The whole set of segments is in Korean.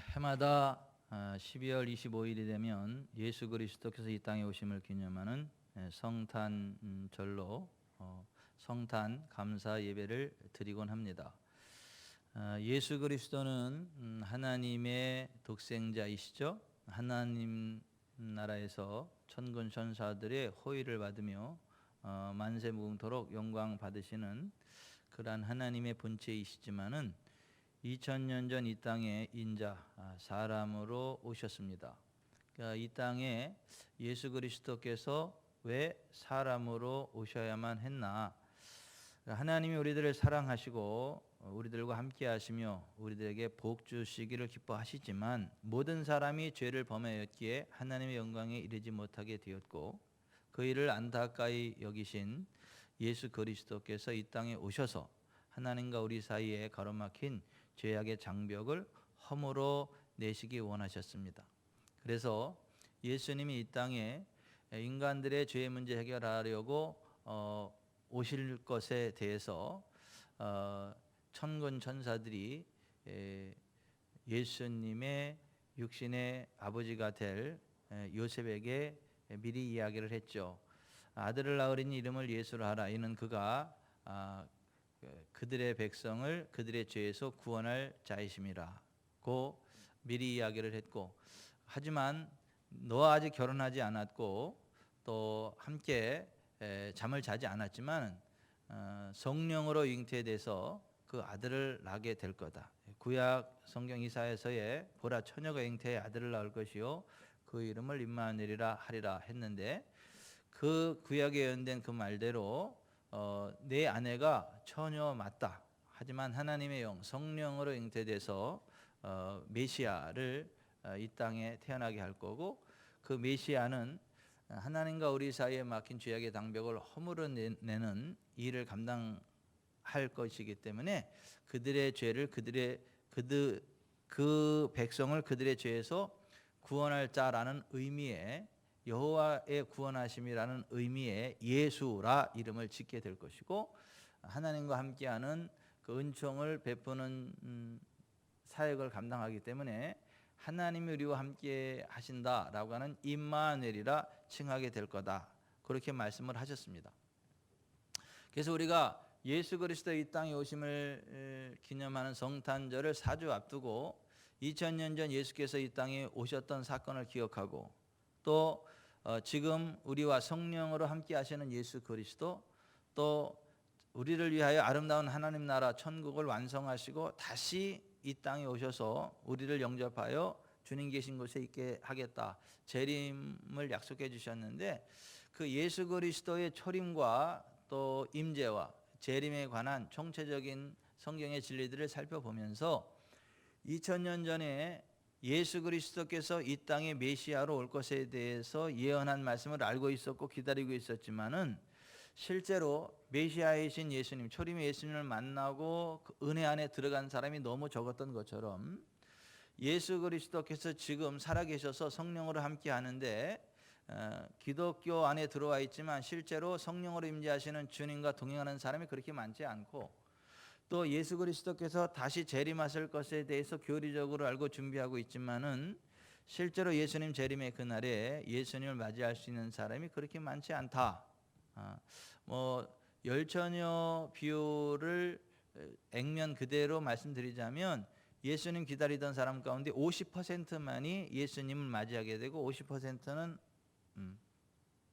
해마다 12월 25일이 되면 예수 그리스도께서 이 땅에 오심을 기념하는 성탄절로 성탄 감사 예배를 드리곤 합니다. 예수 그리스도는 하나님의 독생자이시죠. 하나님 나라에서 천군 천사들의 호의를 받으며 만세 무궁토록 영광 받으시는 그러한 하나님의 본체이시지만은 2000년 전 이 땅에 인자 사람으로 오셨습니다. 그러니까 이 땅에 예수 그리스도께서 왜 사람으로 오셔야만 했나? 하나님이 우리들을 사랑하시고 우리들과 함께 하시며 우리들에게 복 주시기를 기뻐하시지만 모든 사람이 죄를 범하였기에 하나님의 영광에 이르지 못하게 되었고 그 일을 안타까이 여기신 예수 그리스도께서 이 땅에 오셔서 하나님과 우리 사이에 가로막힌 죄악의 장벽을 허물어 내시기 원하셨습니다. 그래서 예수님이 이 땅에 인간들의 죄의 문제 해결하려고 오실 것에 대해서 천군 천사들이 예수님의 육신의 아버지가 될 요셉에게 미리 이야기를 했죠. 아들을 낳으리니 이름을 예수로 하라. 이는 그가 그들의 백성을 그들의 죄에서 구원할 자이심이라고 미리 이야기를 했고, 하지만 너와 아직 결혼하지 않았고 또 함께 잠을 자지 않았지만 성령으로 잉태돼서 그 아들을 낳게 될 거다. 구약 성경 이사야서에 보라 처녀가 잉태해 아들을 낳을 것이요 그 이름을 임마누엘이라 하리라 했는데, 그 구약에 예언된 그 말대로 내 아내가 처녀 맞다. 하지만 하나님의 영 성령으로 잉태돼서 메시아를 이 땅에 태어나게 할 거고, 그 메시아는 하나님과 우리 사이에 막힌 죄악의 장벽을 허물어내는 일을 감당할 것이기 때문에 그들의 죄를 그 백성을 그들의 죄에서 구원할 자라는 의미의 여호와의 구원하심이라는 의미의 예수라 이름을 짓게 될 것이고, 하나님과 함께하는 그 은총을 베푸는 사역을 감당하기 때문에 하나님이 우리와 함께 하신다라고 하는 임마누엘이라 칭하게 될 거다. 그렇게 말씀을 하셨습니다. 그래서 우리가 예수 그리스도 이 땅에 오심을 기념하는 성탄절을 4주 앞두고 2000년 전 예수께서 이 땅에 오셨던 사건을 기억하고, 또 지금 우리와 성령으로 함께 하시는 예수 그리스도, 또 우리를 위하여 아름다운 하나님 나라 천국을 완성하시고 다시 이 땅에 오셔서 우리를 영접하여 주님 계신 곳에 있게 하겠다, 재림을 약속해 주셨는데, 그 예수 그리스도의 초림과 또 임재와 재림에 관한 총체적인 성경의 진리들을 살펴보면서 2000년 전에 예수 그리스도께서 이 땅에 메시아로 올 것에 대해서 예언한 말씀을 알고 있었고 기다리고 있었지만은, 실제로 메시아이신 예수님, 초림의 예수님을 만나고 그 은혜 안에 들어간 사람이 너무 적었던 것처럼 예수 그리스도께서 지금 살아계셔서 성령으로 함께 하는데 기독교 안에 들어와 있지만 실제로 성령으로 임재하시는 주님과 동행하는 사람이 그렇게 많지 않고, 또 예수 그리스도께서 다시 재림하실 것에 대해서 교리적으로 알고 준비하고 있지만은 실제로 예수님 재림의 그날에 예수님을 맞이할 수 있는 사람이 그렇게 많지 않다. 열처녀 비유를 액면 그대로 말씀드리자면 예수님 기다리던 사람 가운데 50%만이 예수님을 맞이하게 되고 50%는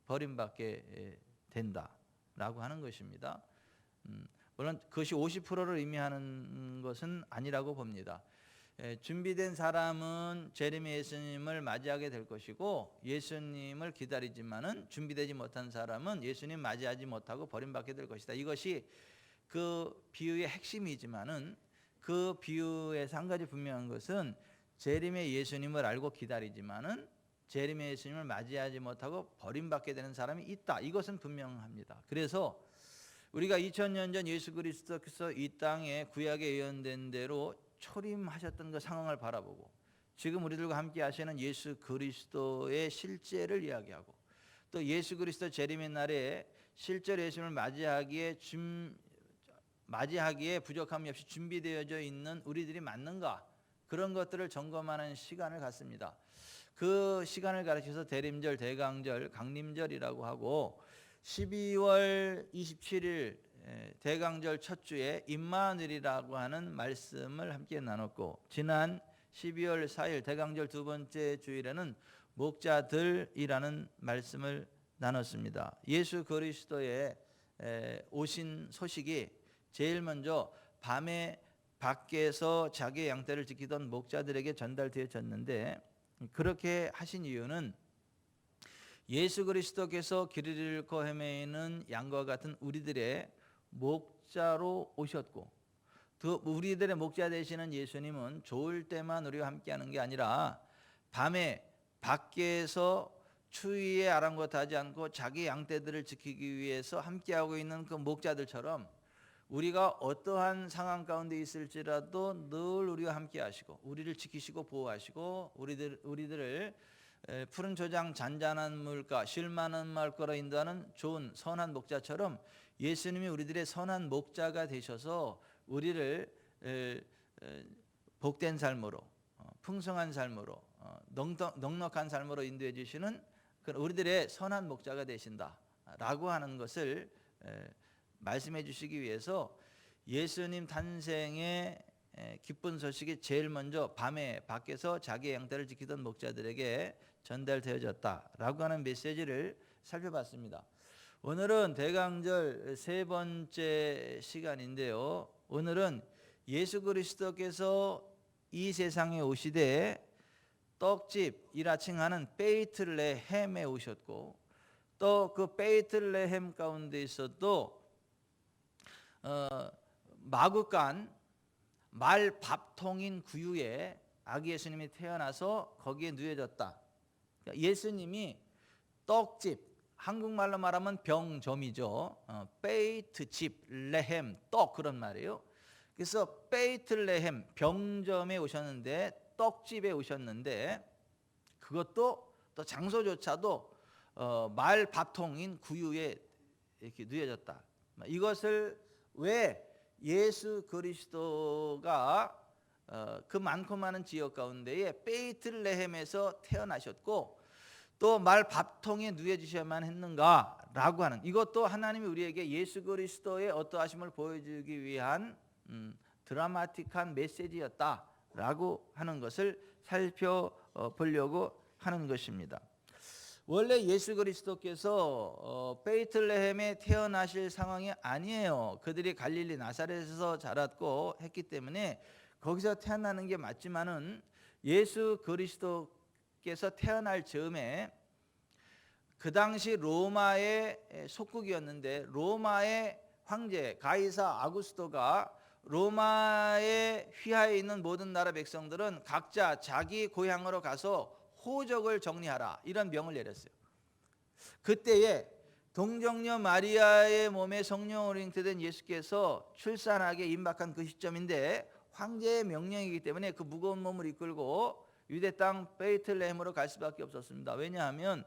버림받게 된다라고 하는 것입니다. 물론 그것이 50%를 의미하는 것은 아니라고 봅니다. 준비된 사람은 재림의 예수님을 맞이하게 될 것이고, 예수님을 기다리지만은 준비되지 못한 사람은 예수님 맞이하지 못하고 버림받게 될 것이다. 이것이 그 비유의 핵심이지만은, 그 비유에서 한 가지 분명한 것은 재림의 예수님을 알고 기다리지만은 재림의 예수님을 맞이하지 못하고 버림받게 되는 사람이 있다. 이것은 분명합니다. 그래서 우리가 2000년 전 예수 그리스도께서 이 땅에 구약에 예언된 대로 초림하셨던 그 상황을 바라보고, 지금 우리들과 함께 하시는 예수 그리스도의 실제를 이야기하고, 또 예수 그리스도 재림의 날에 실제로 예수님을 맞이하기에 부족함이 없이 준비되어져 있는 우리들이 맞는가? 그런 것들을 점검하는 시간을 갖습니다. 그 시간을 가르쳐서 대림절, 대강절, 강림절이라고 하고 12월 27일 대강절 첫 주에 임마누엘이라고 하는 말씀을 함께 나눴고, 지난 12월 4일 대강절 두 번째 주일에는 목자들이라는 말씀을 나눴습니다. 예수 그리스도의 오신 소식이 제일 먼저 밤에 밖에서 자기의 양떼를 지키던 목자들에게 전달되어졌는데, 그렇게 하신 이유는 예수 그리스도께서 길을 잃고 헤매이는 양과 같은 우리들의 목자로 오셨고, 또 우리들의 목자 되시는 예수님은 좋을 때만 우리와 함께하는 게 아니라 밤에 밖에서 추위에 아랑곳하지 않고 자기 양떼들을 지키기 위해서 함께하고 있는 그 목자들처럼 우리가 어떠한 상황 가운데 있을지라도 늘 우리와 함께 하시고 우리를 지키시고 보호하시고 우리들을 푸른 초장 잔잔한 물가 쉴 만한 말거로 인도하는 좋은 선한 목자처럼 예수님이 우리들의 선한 목자가 되셔서 우리를 복된 삶으로, 풍성한 삶으로, 넉넉한 삶으로 인도해 주시는 우리들의 선한 목자가 되신다라고 하는 것을 말씀해 주시기 위해서 예수님 탄생의 기쁜 소식이 제일 먼저 밤에 밖에서 자기의 양떼를 지키던 목자들에게 전달되어졌다라고 하는 메시지를 살펴봤습니다. 오늘은 대강절 세 번째 시간인데요. 오늘은 예수 그리스도께서 이 세상에 오시되 떡집 이라칭하는 베이틀레헴에 오셨고, 또 그 베이틀레헴 가운데에서도 마구간 말밥통인 구유에 아기 예수님이 태어나서 거기에 누워졌다. 예수님이 떡집, 한국말로 말하면 병점이죠. 베이트집, 레헴, 떡 그런 말이에요. 그래서 베이틀레헴 병점에 오셨는데, 떡집에 오셨는데, 그것도 또 장소조차도 말밥통인 구유에 이렇게 누워졌다. 이것을 왜 예수 그리스도가 그 많고 많은 지역 가운데에 베이틀레헴에서 태어나셨고 또 말밥통에 누워주셔야만 했는가라고 하는, 이것도 하나님이 우리에게 예수 그리스도의 어떠하심을 보여주기 위한 드라마틱한 메시지였다라고 하는 것을 살펴보려고 하는 것입니다. 원래 예수 그리스도께서 베이틀레헴에 태어나실 상황이 아니에요. 그들이 갈릴리 나사렛에서 자랐고 했기 때문에 거기서 태어나는 게 맞지만은, 예수 그리스도께서 태어날 즈음에 그 당시 로마의 속국이었는데, 로마의 황제 가이사 아구스토가 로마의 휘하에 있는 모든 나라 백성들은 각자 자기 고향으로 가서 호적을 정리하라, 이런 명을 내렸어요. 그때에 동정녀 마리아의 몸에 성령으로 잉태된 예수께서 출산하게 임박한 그 시점인데, 황제의 명령이기 때문에 그 무거운 몸을 이끌고 유대 땅 베이틀레헴으로 갈 수밖에 없었습니다. 왜냐하면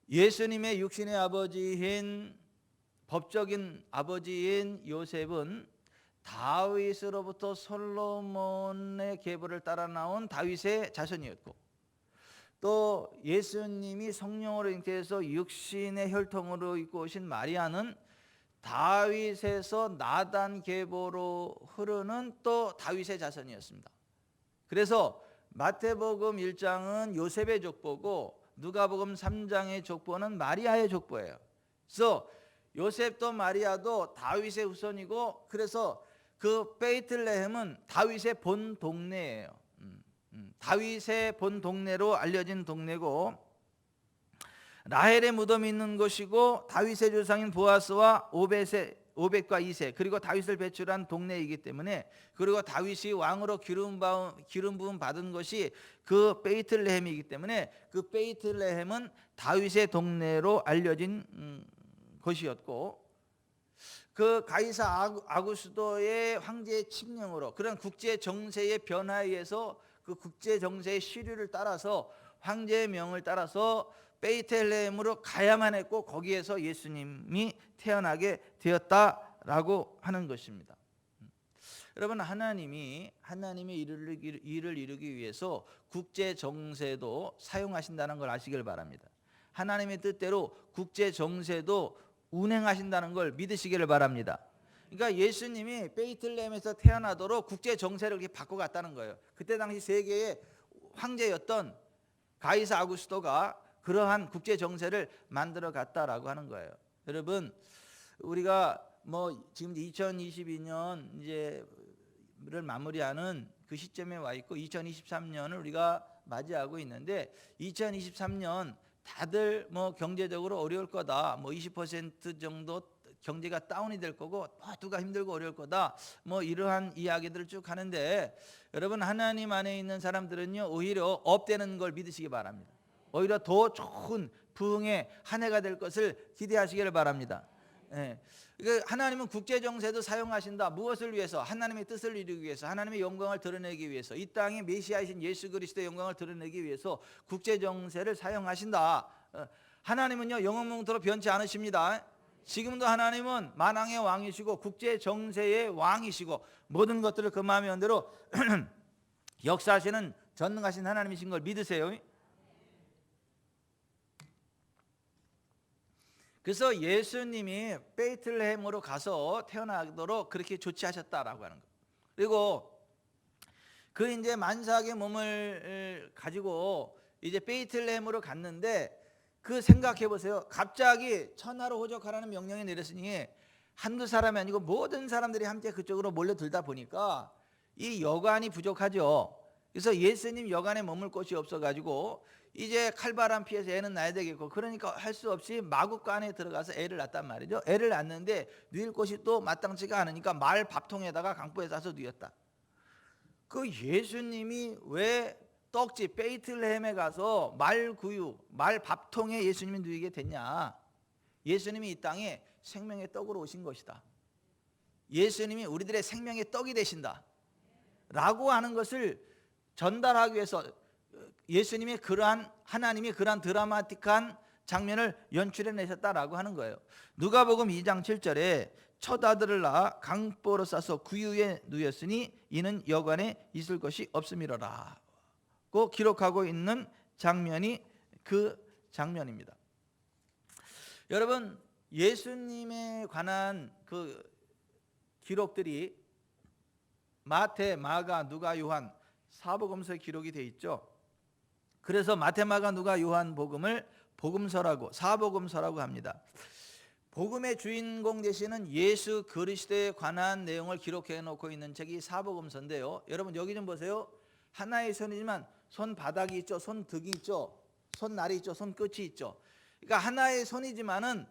예수님의 육신의 아버지인, 법적인 아버지인 요셉은 다윗으로부터 솔로몬의 계보를 따라 나온 다윗의 자손이었고, 또 예수님이 성령으로 잉태해서 육신의 혈통으로 입고 오신 마리아는 다윗에서 나단 계보로 흐르는 또 다윗의 자손이었습니다. 그래서 마태복음 1장은 요셉의 족보고 누가복음 3장의 족보는 마리아의 족보예요. 그래서 요셉도 마리아도 다윗의 후손이고, 그래서 그 베이틀레헴은 다윗의 본 동네예요. 다윗의 본 동네로 알려진 동네고, 라헬의 무덤이 있는 곳이고, 다윗의 조상인 보아스와 오벳과 이세, 그리고 다윗을 배출한 동네이기 때문에, 그리고 다윗이 왕으로 기름 부음 받은 것이 그 베이틀레헴이기 때문에 그 베이틀레헴은 다윗의 동네로 알려진 곳이었고, 그 가이사 아구스도의 황제의 칙령으로, 그런 국제 정세의 변화에 의해서 그 국제 정세의 시류를 따라서 황제의 명을 따라서 베이틀레헴으로 가야만 했고, 거기에서 예수님이 태어나게 되었다라고 하는 것입니다. 여러분, 하나님이 일을 이루기 위해서 국제 정세도 사용하신다는 걸 아시길 바랍니다. 하나님의 뜻대로 국제 정세도 운행하신다는 걸 믿으시기를 바랍니다. 그러니까 예수님이 베이틀레헴에서 태어나도록 국제 정세를 이렇게 바꿔갔다는 거예요. 그때 당시 세계의 황제였던 가이사 아구스토가 그러한 국제 정세를 만들어 갔다라고 하는 거예요. 여러분, 우리가 지금 2022년 이제를 마무리하는 그 시점에 와 있고 2023년을 우리가 맞이하고 있는데, 2023년 다들 경제적으로 어려울 거다, 20% 정도 경제가 다운이 될 거고 모두가 힘들고 어려울 거다, 이러한 이야기들을 쭉 하는데, 여러분, 하나님 안에 있는 사람들은요 오히려 업되는 걸 믿으시기 바랍니다. 오히려 더 좋은 부흥의 한 해가 될 것을 기대하시기를 바랍니다. 하나님은 국제 정세도 사용하신다. 무엇을 위해서? 하나님의 뜻을 이루기 위해서, 하나님의 영광을 드러내기 위해서, 이 땅에 메시아이신 예수 그리스도의 영광을 드러내기 위해서 국제 정세를 사용하신다. 하나님은요 영원토록 변치 않으십니다. 지금도 하나님은 만왕의 왕이시고 국제 정세의 왕이시고 모든 것들을 그 마음의 ön대로 역사하시는 전능하신 하나님이신 걸 믿으세요. 그래서 예수님이 베이틀레헴으로 가서 태어나도록 그렇게 조치하셨다라고 하는 거. 그리고 그 이제 만삭의 몸을 가지고 이제 베이틀레헴으로 갔는데, 그 생각해 보세요. 갑자기 천하로 호적하라는 명령이 내렸으니 한두 사람이 아니고 모든 사람들이 함께 그쪽으로 몰려들다 보니까 이 여관이 부족하죠. 그래서 예수님 여관에 머물 곳이 없어가지고 이제 칼바람 피해서 애는 낳아야 되겠고, 그러니까 할 수 없이 마구간에 들어가서 애를 낳았단 말이죠. 애를 낳는데 누일 곳이 또 마땅치가 않으니까 말 밥통에다가 강보에 싸서 누였다. 그 예수님이 왜 떡집 베이틀레헴에 가서 말 밥통에 예수님이 누이게 됐냐? 예수님이 이 땅에 생명의 떡으로 오신 것이다. 예수님이 우리들의 생명의 떡이 되신다 라고 하는 것을 전달하기 위해서 예수님이 하나님이 그러한 드라마틱한 장면을 연출해 내셨다라고 하는 거예요. 누가복음 2장 7절에 첫 아들을 낳아 강보로 싸서 구유에 누였으니 이는 여관에 있을 것이 없음이로라 고 기록하고 있는 장면이 그 장면입니다. 여러분, 예수님에 관한 그 기록들이 마태, 마가, 누가, 요한 사복음서에 기록이 되어 있죠. 그래서 마태, 마가, 누가, 요한 복음을 복음서라고, 사복음서라고 합니다. 복음의 주인공 되시는 예수 그리스도에 관한 내용을 기록해 놓고 있는 책이 사복음서인데요. 여러분, 여기 좀 보세요. 하나의 손이지만 손바닥이 있죠, 손등이 있죠, 손날이 있죠, 손끝이 있죠. 그러니까 하나의 손이지만은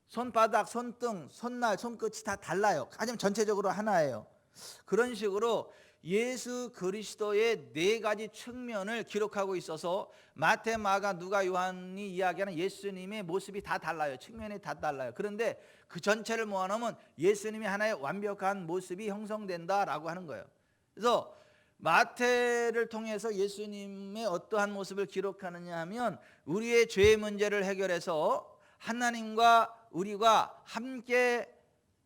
손바닥, 손등, 손날, 손끝이 다 달라요. 하지만 전체적으로 하나예요. 그런 식으로 예수 그리스도의 네 가지 측면을 기록하고 있어서 마태, 마가, 누가, 요한이 이야기하는 예수님의 모습이 다 달라요. 측면이 다 달라요. 그런데 그 전체를 모아놓으면 예수님이 하나의 완벽한 모습이 형성된다라고 하는 거예요. 그래서 마태를 통해서 예수님의 어떠한 모습을 기록하느냐 하면, 우리의 죄의 문제를 해결해서 하나님과 우리가 함께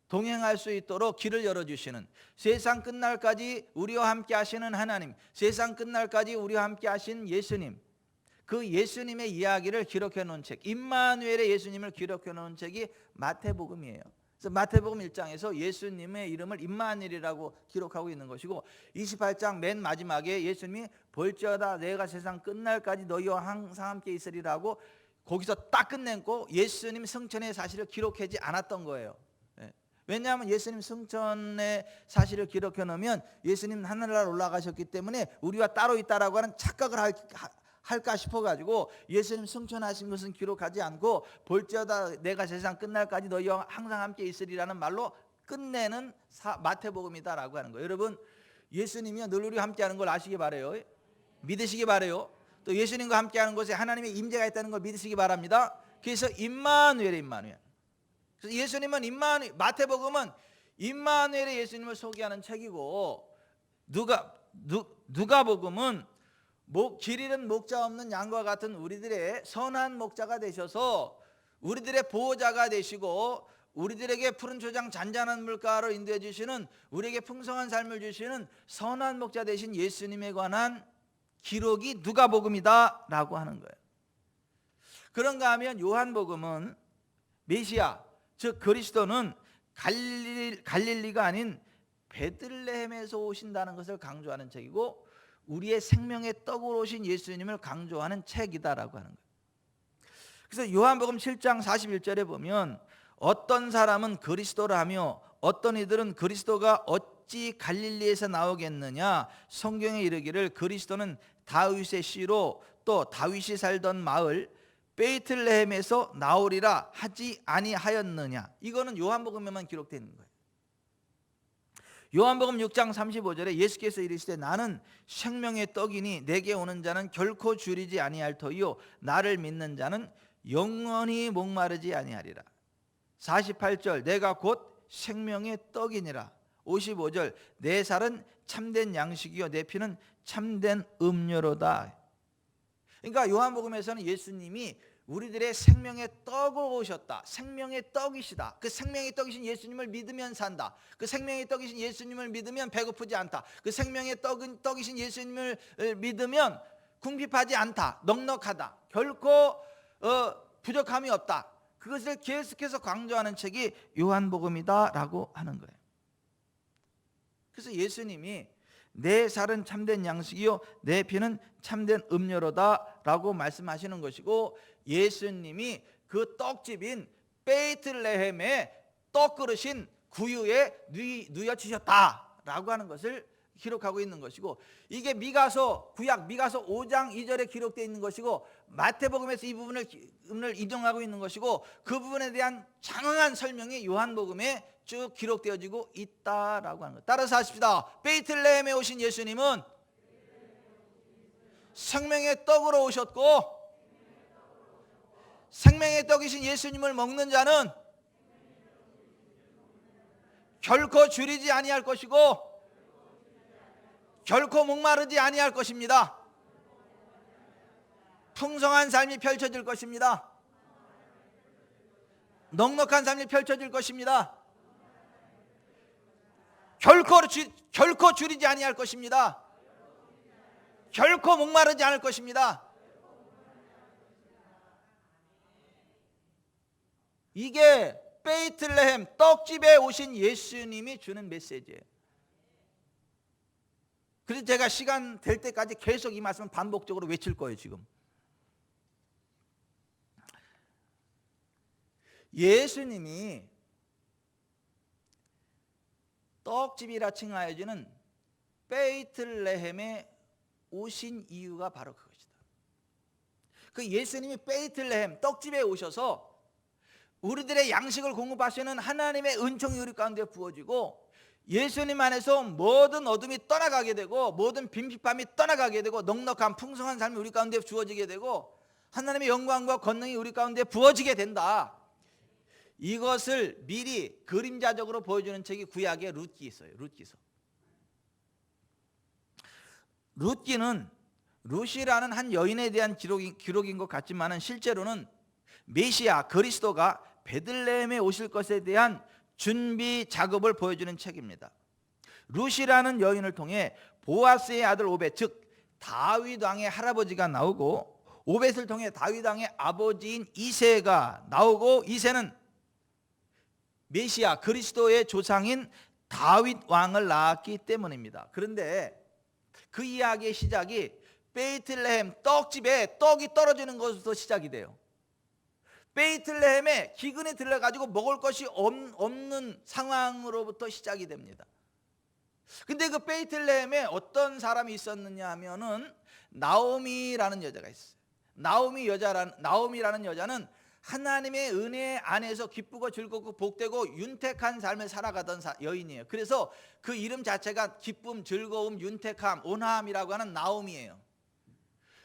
동행할 수 있도록 길을 열어주시는, 세상 끝날까지 우리와 함께 하시는 하나님, 세상 끝날까지 우리와 함께 하신 예수님, 그 예수님의 이야기를 기록해 놓은 책, 임마누엘의 예수님을 기록해 놓은 책이 마태복음이에요. 그래서 마태복음 1장에서 예수님의 이름을 임마누엘이라고 기록하고 있는 것이고, 28장 맨 마지막에 예수님이 볼지어다 내가 세상 끝날까지 너희와 항상 함께 있으리라고 거기서 딱 끝냈고, 예수님 승천의 사실을 기록하지 않았던 거예요. 왜냐하면 예수님 승천의 사실을 기록해 놓으면 예수님 하늘나라 올라가셨기 때문에 우리와 따로 있다라고 하는 착각을 할까 싶어가지고 예수님 승천하신 것은 기록하지 않고, 볼지어다 내가 세상 끝날까지 너희와 항상 함께 있으리라는 말로 끝내는 마태복음이다라고 하는 거예요. 여러분, 예수님이 늘 우리와 함께하는 걸 아시기 바라요. 믿으시기 바라요. 또 예수님과 함께하는 곳에 하나님의 임재가 있다는 걸 믿으시기 바랍니다. 그래서 임마누엘의 임마누엘. 그래서 예수님은 마태복음은 임마누엘의 예수님을 소개하는 책이고, 누가복음은 길 잃은 목자 없는 양과 같은 우리들의 선한 목자가 되셔서 우리들의 보호자가 되시고 우리들에게 푸른 초장 잔잔한 물가로 인도해 주시는, 우리에게 풍성한 삶을 주시는 선한 목자 되신 예수님에 관한 기록이 누가복음이다 라고 하는 거예요. 그런가 하면 요한복음은 메시아, 즉 그리스도는 갈릴리가 아닌 베들레헴에서 오신다는 것을 강조하는 책이고, 우리의 생명의 떡으로 오신 예수님을 강조하는 책이다라고 하는 거예요. 그래서 요한복음 7장 41절에 보면 어떤 사람은 그리스도라며 어떤 이들은 그리스도가 어찌 갈릴리에서 나오겠느냐, 성경에 이르기를 그리스도는 다윗의 씨로 또 다윗이 살던 마을 베이틀레헴에서 나오리라 하지 아니하였느냐. 이거는 요한복음에만 기록되어 있는 거예요. 요한복음 6장 35절에 예수께서 이르시되 나는 생명의 떡이니 내게 오는 자는 결코 줄이지 아니할 터이요 나를 믿는 자는 영원히 목마르지 아니하리라. 48절 내가 곧 생명의 떡이니라. 55절 내 살은 참된 양식이요 내 피는 참된 음료로다. 그러니까 요한복음에서는 예수님이 우리들의 생명의 떡으로 오셨다, 생명의 떡이시다, 그 생명의 떡이신 예수님을 믿으면 산다, 그 생명의 떡이신 예수님을 믿으면 배고프지 않다, 그 생명의 떡이신 예수님을 믿으면 궁핍하지 않다, 넉넉하다, 결코 부족함이 없다. 그것을 계속해서 강조하는 책이 요한복음이다 라고 하는 거예요. 그래서 예수님이 내 살은 참된 양식이요 내 피는 참된 음료로다 라고 말씀하시는 것이고, 예수님이 그 떡집인 베이틀레헴의 떡그릇인 구유에 누여지셨다 라고 하는 것을 기록하고 있는 것이고, 이게 미가서 구약 미가서 5장 2절에 기록되어 있는 것이고, 마태복음에서 이 부분을 인용하고 있는 것이고, 그 부분에 대한 장황한 설명이 요한복음에 쭉 기록되어지고 있다라고 하는 것. 따라서 하십시다. 베이틀레헴에 오신 예수님은 생명의 떡으로 오셨고, 생명의 떡이신 예수님을 먹는 자는 결코 줄이지 아니할 것이고 결코 목마르지 아니할 것입니다. 풍성한 삶이 펼쳐질 것입니다. 넉넉한 삶이 펼쳐질 것입니다. 결코 줄이지 아니할 것입니다. 결코 목마르지 않을 것입니다. 이게 베이틀레헴 떡집에 오신 예수님이 주는 메시지예요. 그래서 제가 시간 될 때까지 계속 이 말씀을 반복적으로 외칠 거예요. 지금 예수님이 떡집이라 칭하여지는 베이틀레헴에 오신 이유가 바로 그것이다. 그 예수님이 베이틀레헴 떡집에 오셔서 우리들의 양식을 공급하시는 하나님의 은총이 우리 가운데 부어지고, 예수님 안에서 모든 어둠이 떠나가게 되고 모든 빈핍함이 떠나가게 되고 넉넉한 풍성한 삶이 우리 가운데 주어지게 되고 하나님의 영광과 권능이 우리 가운데 부어지게 된다. 이것을 미리 그림자적으로 보여주는 책이 구약의 룻기 있어요. 룻기서. 룻기는 룻이라는 한 여인에 대한 기록인 것 같지만 실제로는 메시아 그리스도가 베들레헴에 오실 것에 대한 준비 작업을 보여주는 책입니다. 룻이라는 여인을 통해 보아스의 아들 오벳, 즉 다윗 왕의 할아버지가 나오고, 오벳을 통해 다윗 왕의 아버지인 이새가 나오고, 이새는 메시아 그리스도의 조상인 다윗 왕을 낳았기 때문입니다. 그런데 그 이야기의 시작이 베이틀레헴 떡집에 떡이 떨어지는 것으로부터 시작이 돼요. 베이틀레헴에 기근이 들려가지고 먹을 것이 없는 상황으로부터 시작이 됩니다. 근데 그 베이틀레헴에 어떤 사람이 있었느냐 하면은 나오미라는 여자가 있어요. 나오미라는 여자는 하나님의 은혜 안에서 기쁘고 즐겁고 복되고 윤택한 삶을 살아가던 여인이에요. 그래서 그 이름 자체가 기쁨, 즐거움, 윤택함, 온화함이라고 하는 나오미예요.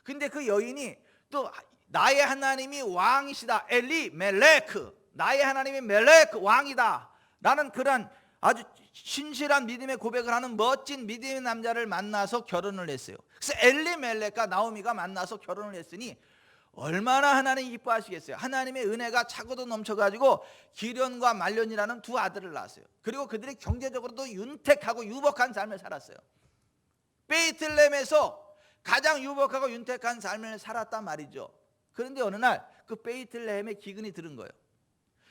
근데 그 여인이 또 나의 하나님이 왕이시다, 엘리멜레크, 나의 하나님이 멜레크 왕이다 라는 그런 아주 신실한 믿음의 고백을 하는 멋진 믿음의 남자를 만나서 결혼을 했어요. 그래서 엘리멜렉과 나오미가 만나서 결혼을 했으니 얼마나 하나님 기뻐하시겠어요. 하나님의 은혜가 차고도 넘쳐가지고 기련과 말련이라는 두 아들을 낳았어요. 그리고 그들이 경제적으로도 윤택하고 유복한 삶을 살았어요. 베이틀레헴에서 가장 유복하고 윤택한 삶을 살았단 말이죠. 그런데 어느 날 그 베이틀레헴에 기근이 들은 거예요.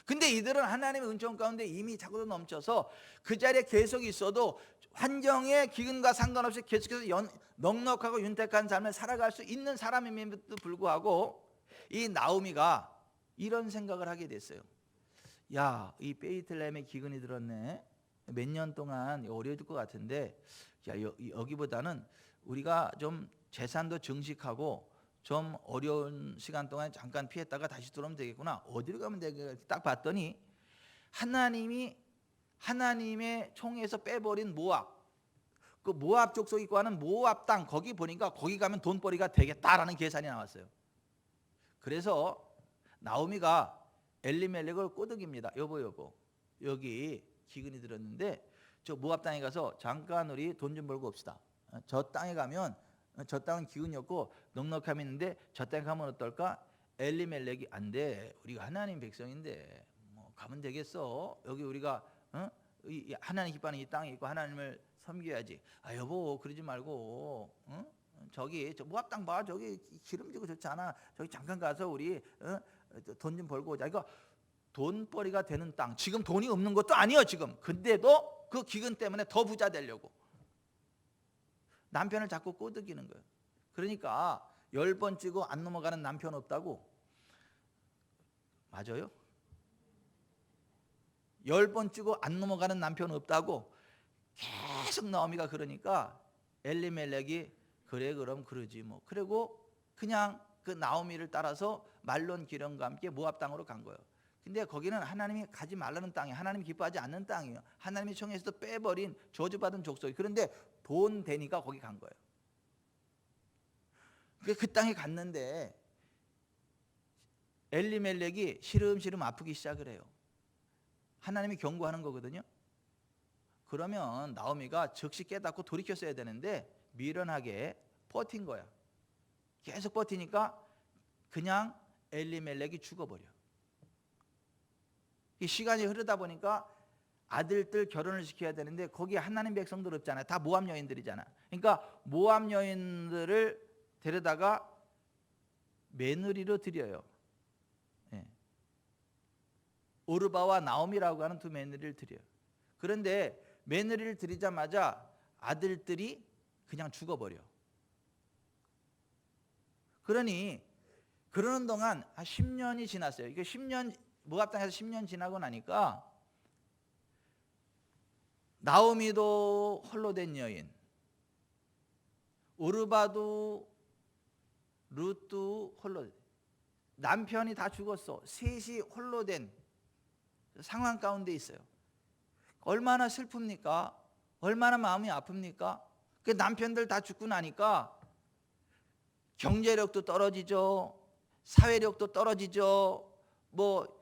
근데 이들은 하나님의 은총 가운데 이미 차고도 넘쳐서 그 자리에 계속 있어도 환경의 기근과 상관없이 계속해서 넉넉하고 윤택한 삶을 살아갈 수 있는 사람임에도 불구하고 이 나오미가 이런 생각을 하게 됐어요. 야, 이 베이틀레헴에 기근이 들었네. 몇 년 동안 어려울 것 같은데, 야, 여기보다는 우리가 좀 재산도 증식하고 좀 어려운 시간 동안 잠깐 피했다가 다시 들어오면 되겠구나. 어디로 가면 되겠다 딱 봤더니 하나님이 하나님의 총에서 빼버린 모압, 그 모압 족속이 구하는 모압 땅, 거기 보니까 거기 가면 돈벌이가 되겠다라는 계산이 나왔어요. 그래서 나오미가 엘리멜렉을 꼬드깁니다. 여보 여기 기근이 들었는데 저 모압 땅에 가서 잠깐 우리 돈 좀 벌고 옵시다. 저 땅에 가면 저 땅은 기운이 없고 넉넉함이 있는데 저 땅에 가면 어떨까? 엘리멜렉이 안 돼. 우리가 하나님 백성인데 뭐 가면 되겠어. 여기 우리가 하나님 기뻐하는 이 땅에 있고 하나님을 섬겨야지. 아 여보 그러지 말고 저기 저 모압 땅 봐. 저기 기름지고 좋지 않아. 저기 잠깐 가서 우리 돈 좀 벌고 오자. 이거 돈벌이가 되는 땅. 지금 돈이 없는 것도 아니에요 지금. 근데도 그 기근 때문에 더 부자 되려고 남편을 자꾸 꼬드기는 거예요. 그러니까 10번 찍고 안 넘어가는 남편 없다고. 맞아요? 10번 찍고 안 넘어가는 남편 없다고 계속 나오미가 그러니까 엘리멜렉이 그래 그럼 그러지 뭐. 그리고 그냥 그 나오미를 따라서 말론 기련과 함께 모압 땅으로 간 거예요. 근데 거기는 하나님이 가지 말라는 땅이에요. 하나님이 기뻐하지 않는 땅이에요. 하나님이 청에서도 빼버린 저주받은 족속이. 그런데 돈 되니까 거기 간 거예요. 그 땅에 갔는데 엘리멜렉이 시름시름 아프기 시작을 해요. 하나님이 경고하는 거거든요. 그러면 나오미가 즉시 깨닫고 돌이켰어야 되는데 미련하게 버틴 거야. 계속 버티니까 그냥 엘리멜렉이 죽어버려. 이 시간이 흐르다 보니까 아들들 결혼을 시켜야 되는데 거기에 하나님 백성들 없잖아요. 다 모압 여인들이잖아. 그러니까 모압 여인들을 데려다가 며느리로 드려요. 예. 오르바와 나오미라고 하는 두 며느리를 드려요. 그런데 며느리를 드리자마자 아들들이 그냥 죽어버려. 그러니 그러는 동안 한 10년이 지났어요. 이게 10년 모압 땅에서 10년 지나고 나니까 나오미도 홀로 된 여인, 오르바도 룻도 홀로, 남편이 다 죽었어. 셋이 홀로 된 상황 가운데 있어요. 얼마나 슬픕니까? 얼마나 마음이 아픕니까? 그 남편들 다 죽고 나니까 경제력도 떨어지죠. 사회력도 떨어지죠. 뭐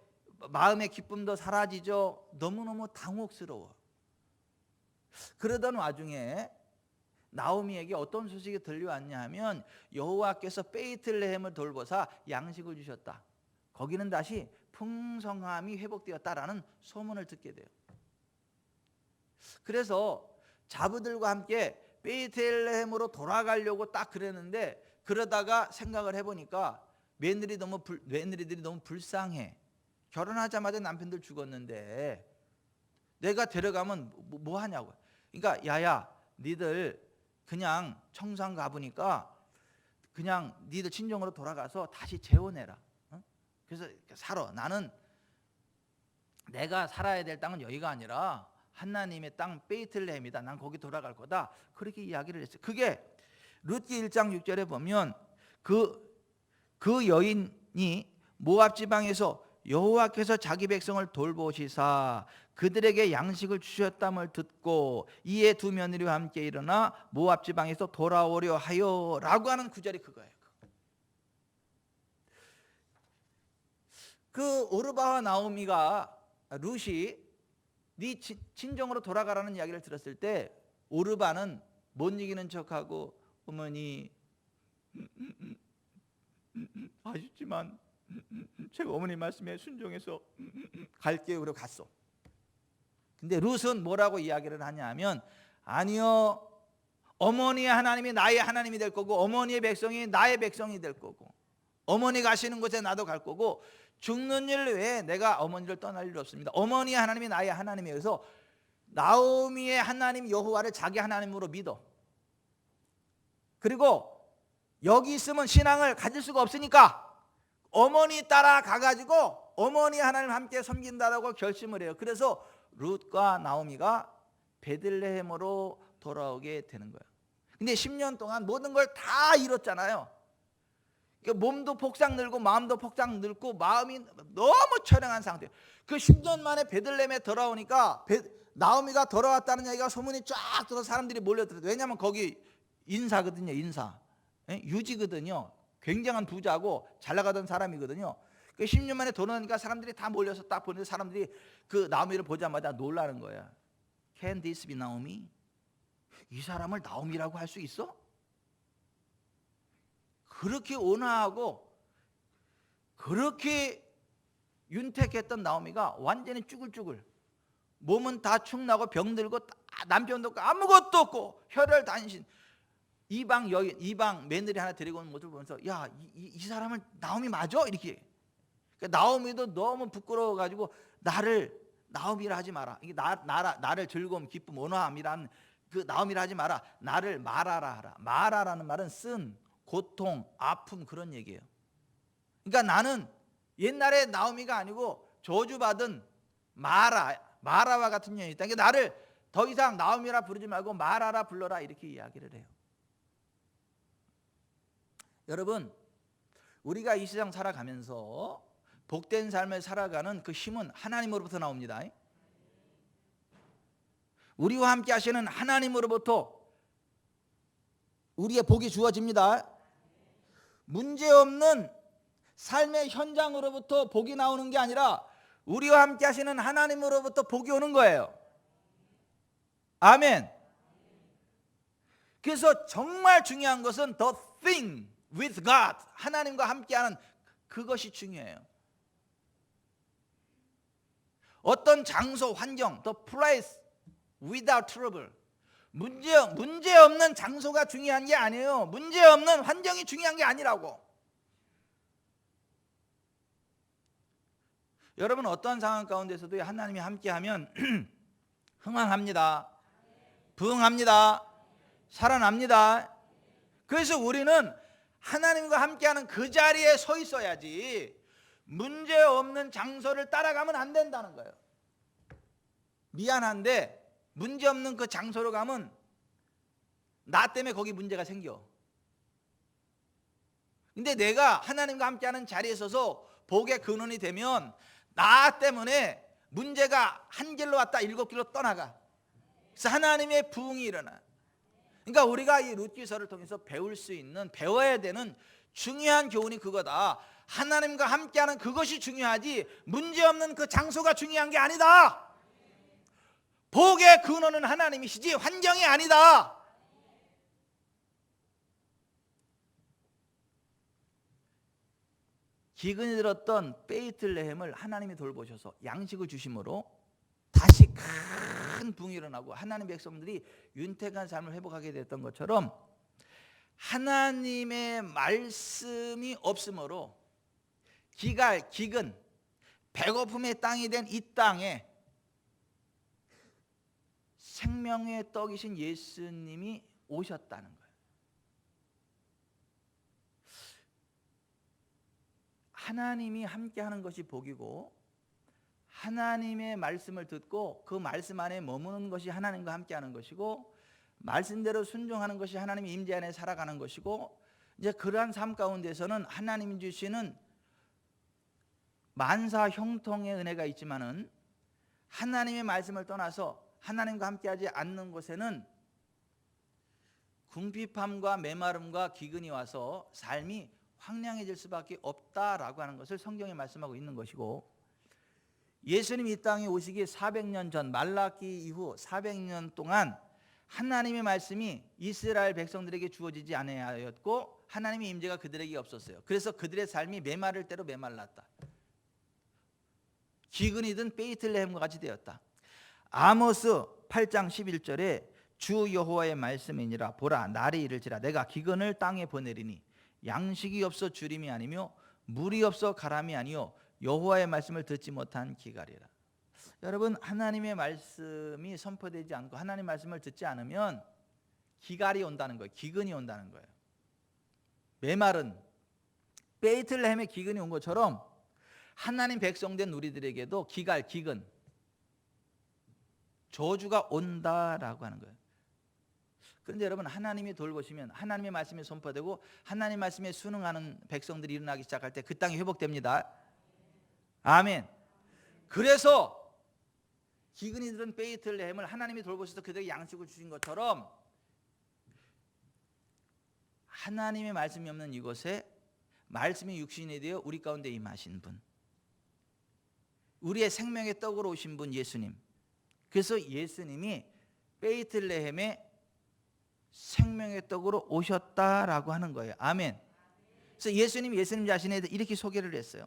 마음의 기쁨도 사라지죠. 너무너무 당혹스러워. 그러던 와중에 나오미에게 어떤 소식이 들려왔냐 하면 여호와께서 베이틀레헴을 돌보사 양식을 주셨다. 거기는 다시 풍성함이 회복되었다라는 소문을 듣게 돼요. 그래서 자부들과 함께 베이틀레헴으로 돌아가려고 딱 그랬는데 그러다가 생각을 해보니까 며느리들이 너무 불쌍해. 결혼하자마자 남편들 죽었는데 내가 데려가면 뭐 하냐고. 그러니까 야야 니들 그냥 청산 가보니까 그냥 니들 친정으로 돌아가서 다시 재혼해라. 그래서 살아. 나는 내가 살아야 될 땅은 여기가 아니라 하나님의 땅 베이틀레헴이다. 난 거기 돌아갈 거다. 그렇게 이야기를 했어요. 그게 룻기 1장 6절에 보면 그 여인이 모압 지방에서 여호와께서 자기 백성을 돌보시사 그들에게 양식을 주셨dam을 듣고 이에 두 며느리와 함께 일어나 모압 지방에서 돌아오려 하여 라고 하는 구절이 그거예요. 그 오르바와 나오미가 룻이 네 친정으로 돌아가라는 이야기를 들었을 때 오르바는 못 이기는 척하고 어머니 아쉽지만 제가 어머니 말씀에 순종해서 갈게요. 그러고 갔어. 근데 룻은 뭐라고 이야기를 하냐면, 아니요, 어머니의 하나님이 나의 하나님이 될 거고, 어머니의 백성이 나의 백성이 될 거고, 어머니 가시는 곳에 나도 갈 거고, 죽는 일 외에 내가 어머니를 떠날 일 없습니다. 어머니의 하나님이 나의 하나님이에요. 그래서 나오미의 하나님 여호와를 자기 하나님으로 믿어. 그리고 여기 있으면 신앙을 가질 수가 없으니까 어머니 따라 가가지고 어머니 하나님 함께 섬긴다라고 결심을 해요. 그래서 룻과 나오미가 베들레헴으로 돌아오게 되는 거예요. 근데 10년 동안 모든 걸 다 잃었잖아요. 그러니까 몸도 폭삭 늙고 마음도 폭삭 늙고 마음이 너무 처량한 상태예요. 그 10년 만에 베들레헴에 돌아오니까 나오미가 돌아왔다는 얘기가 소문이 쫙 들어서 사람들이 몰려들어요. 왜냐하면 거기 인사거든요. 인사. 유지거든요. 굉장한 부자고 잘 나가던 사람이거든요. 그 10년 만에 돌아오니까 사람들이 다 몰려서 딱 보는데 사람들이 그 나오미를 보자마자 놀라는 거야. Can this be 나오미? 이 사람을 나오미라고 할 수 있어? 그렇게 온화하고 그렇게 윤택했던 나오미가 완전히 쭈글쭈글, 몸은 다 축나고 병들고 남편도 없고 아무것도 없고 혈혈단신, 이방 여인, 이방 며느리 하나 데리고 온 모습을 보면서, 야, 이 사람은 나오미 맞아? 이렇게. 그러니까 나오미도 너무 부끄러워가지고 나를 나오미라 하지 마라. 이게 나를 즐거움, 기쁨, 온화함이란 그 나오미라 하지 마라. 나를 마라라 하라. 마라라는 말은 쓴, 고통, 아픔 그런 얘기예요. 그러니까 나는 옛날에 나오미가 아니고 저주받은 마라와 같은 년이 있다. 그러니까 나를 더 이상 나오미라 부르지 말고 마라라 불러라 이렇게 이야기를 해요. 여러분, 우리가 이 세상 살아가면서 복된 삶을 살아가는 그 힘은 하나님으로부터 나옵니다. 우리와 함께 하시는 하나님으로부터 우리의 복이 주어집니다. 문제없는 삶의 현장으로부터 복이 나오는 게 아니라 우리와 함께 하시는 하나님으로부터 복이 오는 거예요. 아멘. 그래서 정말 중요한 것은 the thing with God, 하나님과 함께하는 그것이 중요해요. 어떤 장소, 환경, the place without trouble, 문제 없는 장소가 중요한 게 아니에요. 문제 없는 환경이 중요한 게 아니라고. 여러분, 어떠한 상황 가운데서도 하나님이 함께하면 흥황합니다. 부흥합니다. 살아납니다. 그래서 우리는 하나님과 함께하는 그 자리에 서 있어야지 문제 없는 장소를 따라가면 안 된다는 거예요. 미안한데 문제 없는 그 장소로 가면 나 때문에 거기 문제가 생겨. 근데 내가 하나님과 함께하는 자리에 서서 복의 근원이 되면 나 때문에 문제가 한 길로 왔다 7길로 떠나가. 그래서 하나님의 부흥이 일어나. 그러니까 우리가 이 룻기서를 통해서 배울 수 있는, 배워야 되는 중요한 교훈이 그거다. 하나님과 함께하는 그것이 중요하지 문제 없는 그 장소가 중요한 게 아니다. 복의 근원은 하나님이시지 환경이 아니다. 기근이 들었던 베이틀레헴을 하나님이 돌보셔서 양식을 주심으로 다시 큰 붕이 일어나고 하나님 백성들이 윤택한 삶을 회복하게 됐던 것처럼 하나님의 말씀이 없으므로 기근, 배고픔의 땅이 된 이 땅에 생명의 떡이신 예수님이 오셨다는 거예요. 하나님이 함께하는 것이 복이고 하나님의 말씀을 듣고 그 말씀 안에 머무는 것이 하나님과 함께하는 것이고 말씀대로 순종하는 것이 하나님의 임재 안에 살아가는 것이고 이제 그러한 삶 가운데서는 하나님이 주시는 만사 형통의 은혜가 있지만은 하나님의 말씀을 떠나서 하나님과 함께하지 않는 곳에는 궁핍함과 메마름과 기근이 와서 삶이 황량해질 수밖에 없다라고 하는 것을 성경에 말씀하고 있는 것이고 예수님이 이 땅에 오시기 400년 전 말라기 이후 400년 동안 하나님의 말씀이 이스라엘 백성들에게 주어지지 아니하였고 하나님의 임재가 그들에게 없었어요. 그래서 그들의 삶이 메마를 대로 메말랐다. 기근이든 베이틀레헴과 같이 되었다. 아모스 8장 11절에 주 여호와의 말씀이니라. 보라, 날이 이를지라 내가 기근을 땅에 보내리니 양식이 없어 주림이 아니며 물이 없어 가람이 아니요 여호와의 말씀을 듣지 못한 기갈이라. 여러분, 하나님의 말씀이 선포되지 않고 하나님의 말씀을 듣지 않으면 기갈이 온다는 거예요. 기근이 온다는 거예요. 메마른 베이틀레헴에 기근이 온 것처럼 하나님 백성된 우리들에게도 기갈, 기근, 저주가 온다라고 하는 거예요. 그런데 여러분, 하나님이 돌보시면 하나님의 말씀이 선포되고 하나님 말씀에 순응하는 백성들이 일어나기 시작할 때 그 땅이 회복됩니다. 아멘. 그래서 기근이들은 베이틀레헴을 하나님이 돌보셔서 그들에게 양식을 주신 것처럼 하나님의 말씀이 없는 이곳에 말씀이 육신이 되어 우리 가운데 임하신 분, 우리의 생명의 떡으로 오신 분 예수님. 그래서 예수님이 베이틀레헴에 생명의 떡으로 오셨다라고 하는 거예요. 아멘. 그래서 예수님 자신에 이렇게 소개를 했어요.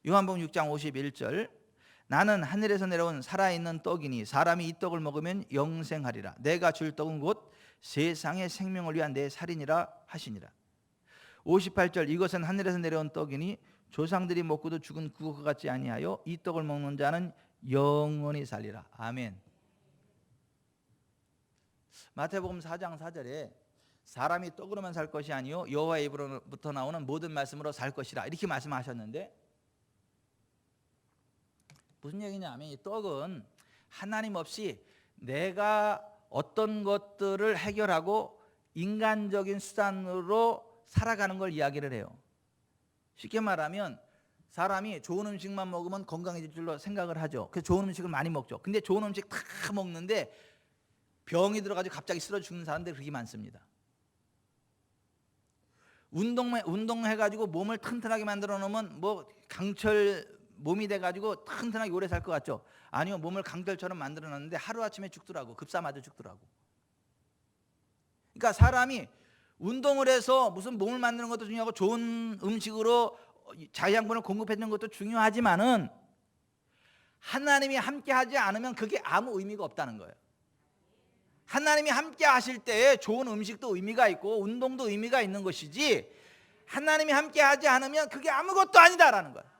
요한복음 6장 51절, 나는 하늘에서 내려온 살아있는 떡이니 사람이 이 떡을 먹으면 영생하리라. 내가 줄 떡은 곧 세상의 생명을 위한 내 살이니라 하시니라. 58절, 이것은 하늘에서 내려온 떡이니 조상들이 먹고도 죽은 그것 같지 아니하여 이 떡을 먹는 자는 영원히 살리라. 아멘. 마태복음 4장 4절에 사람이 떡으로만 살 것이 아니요 여호와의 입으로부터 나오는 모든 말씀으로 살 것이라 이렇게 말씀하셨는데, 무슨 얘기냐면 이 떡은 하나님 없이 내가 어떤 것들을 해결하고 인간적인 수단으로 살아가는 걸 이야기를 해요. 쉽게 말하면 사람이 좋은 음식만 먹으면 건강해질 줄로 생각을 하죠. 그래서 좋은 음식을 많이 먹죠. 근데 좋은 음식 다 먹는데 병이 들어가지고 갑자기 쓰러져 죽는 사람들이 그렇게 많습니다. 운동해가지고 몸을 튼튼하게 만들어 놓으면 뭐 강철 몸이 돼가지고 튼튼하게 오래 살 것 같죠? 아니요, 몸을 강철처럼 만들어 놨는데 하루아침에 죽더라고. 급사 맞아 죽더라고. 그러니까 사람이 운동을 해서 무슨 몸을 만드는 것도 중요하고 좋은 음식으로 자양분을 공급해 주는 것도 중요하지만은 하나님이 함께 하지 않으면 그게 아무 의미가 없다는 거예요. 하나님이 함께 하실 때 좋은 음식도 의미가 있고 운동도 의미가 있는 것이지, 하나님이 함께 하지 않으면 그게 아무것도 아니다라는 거예요.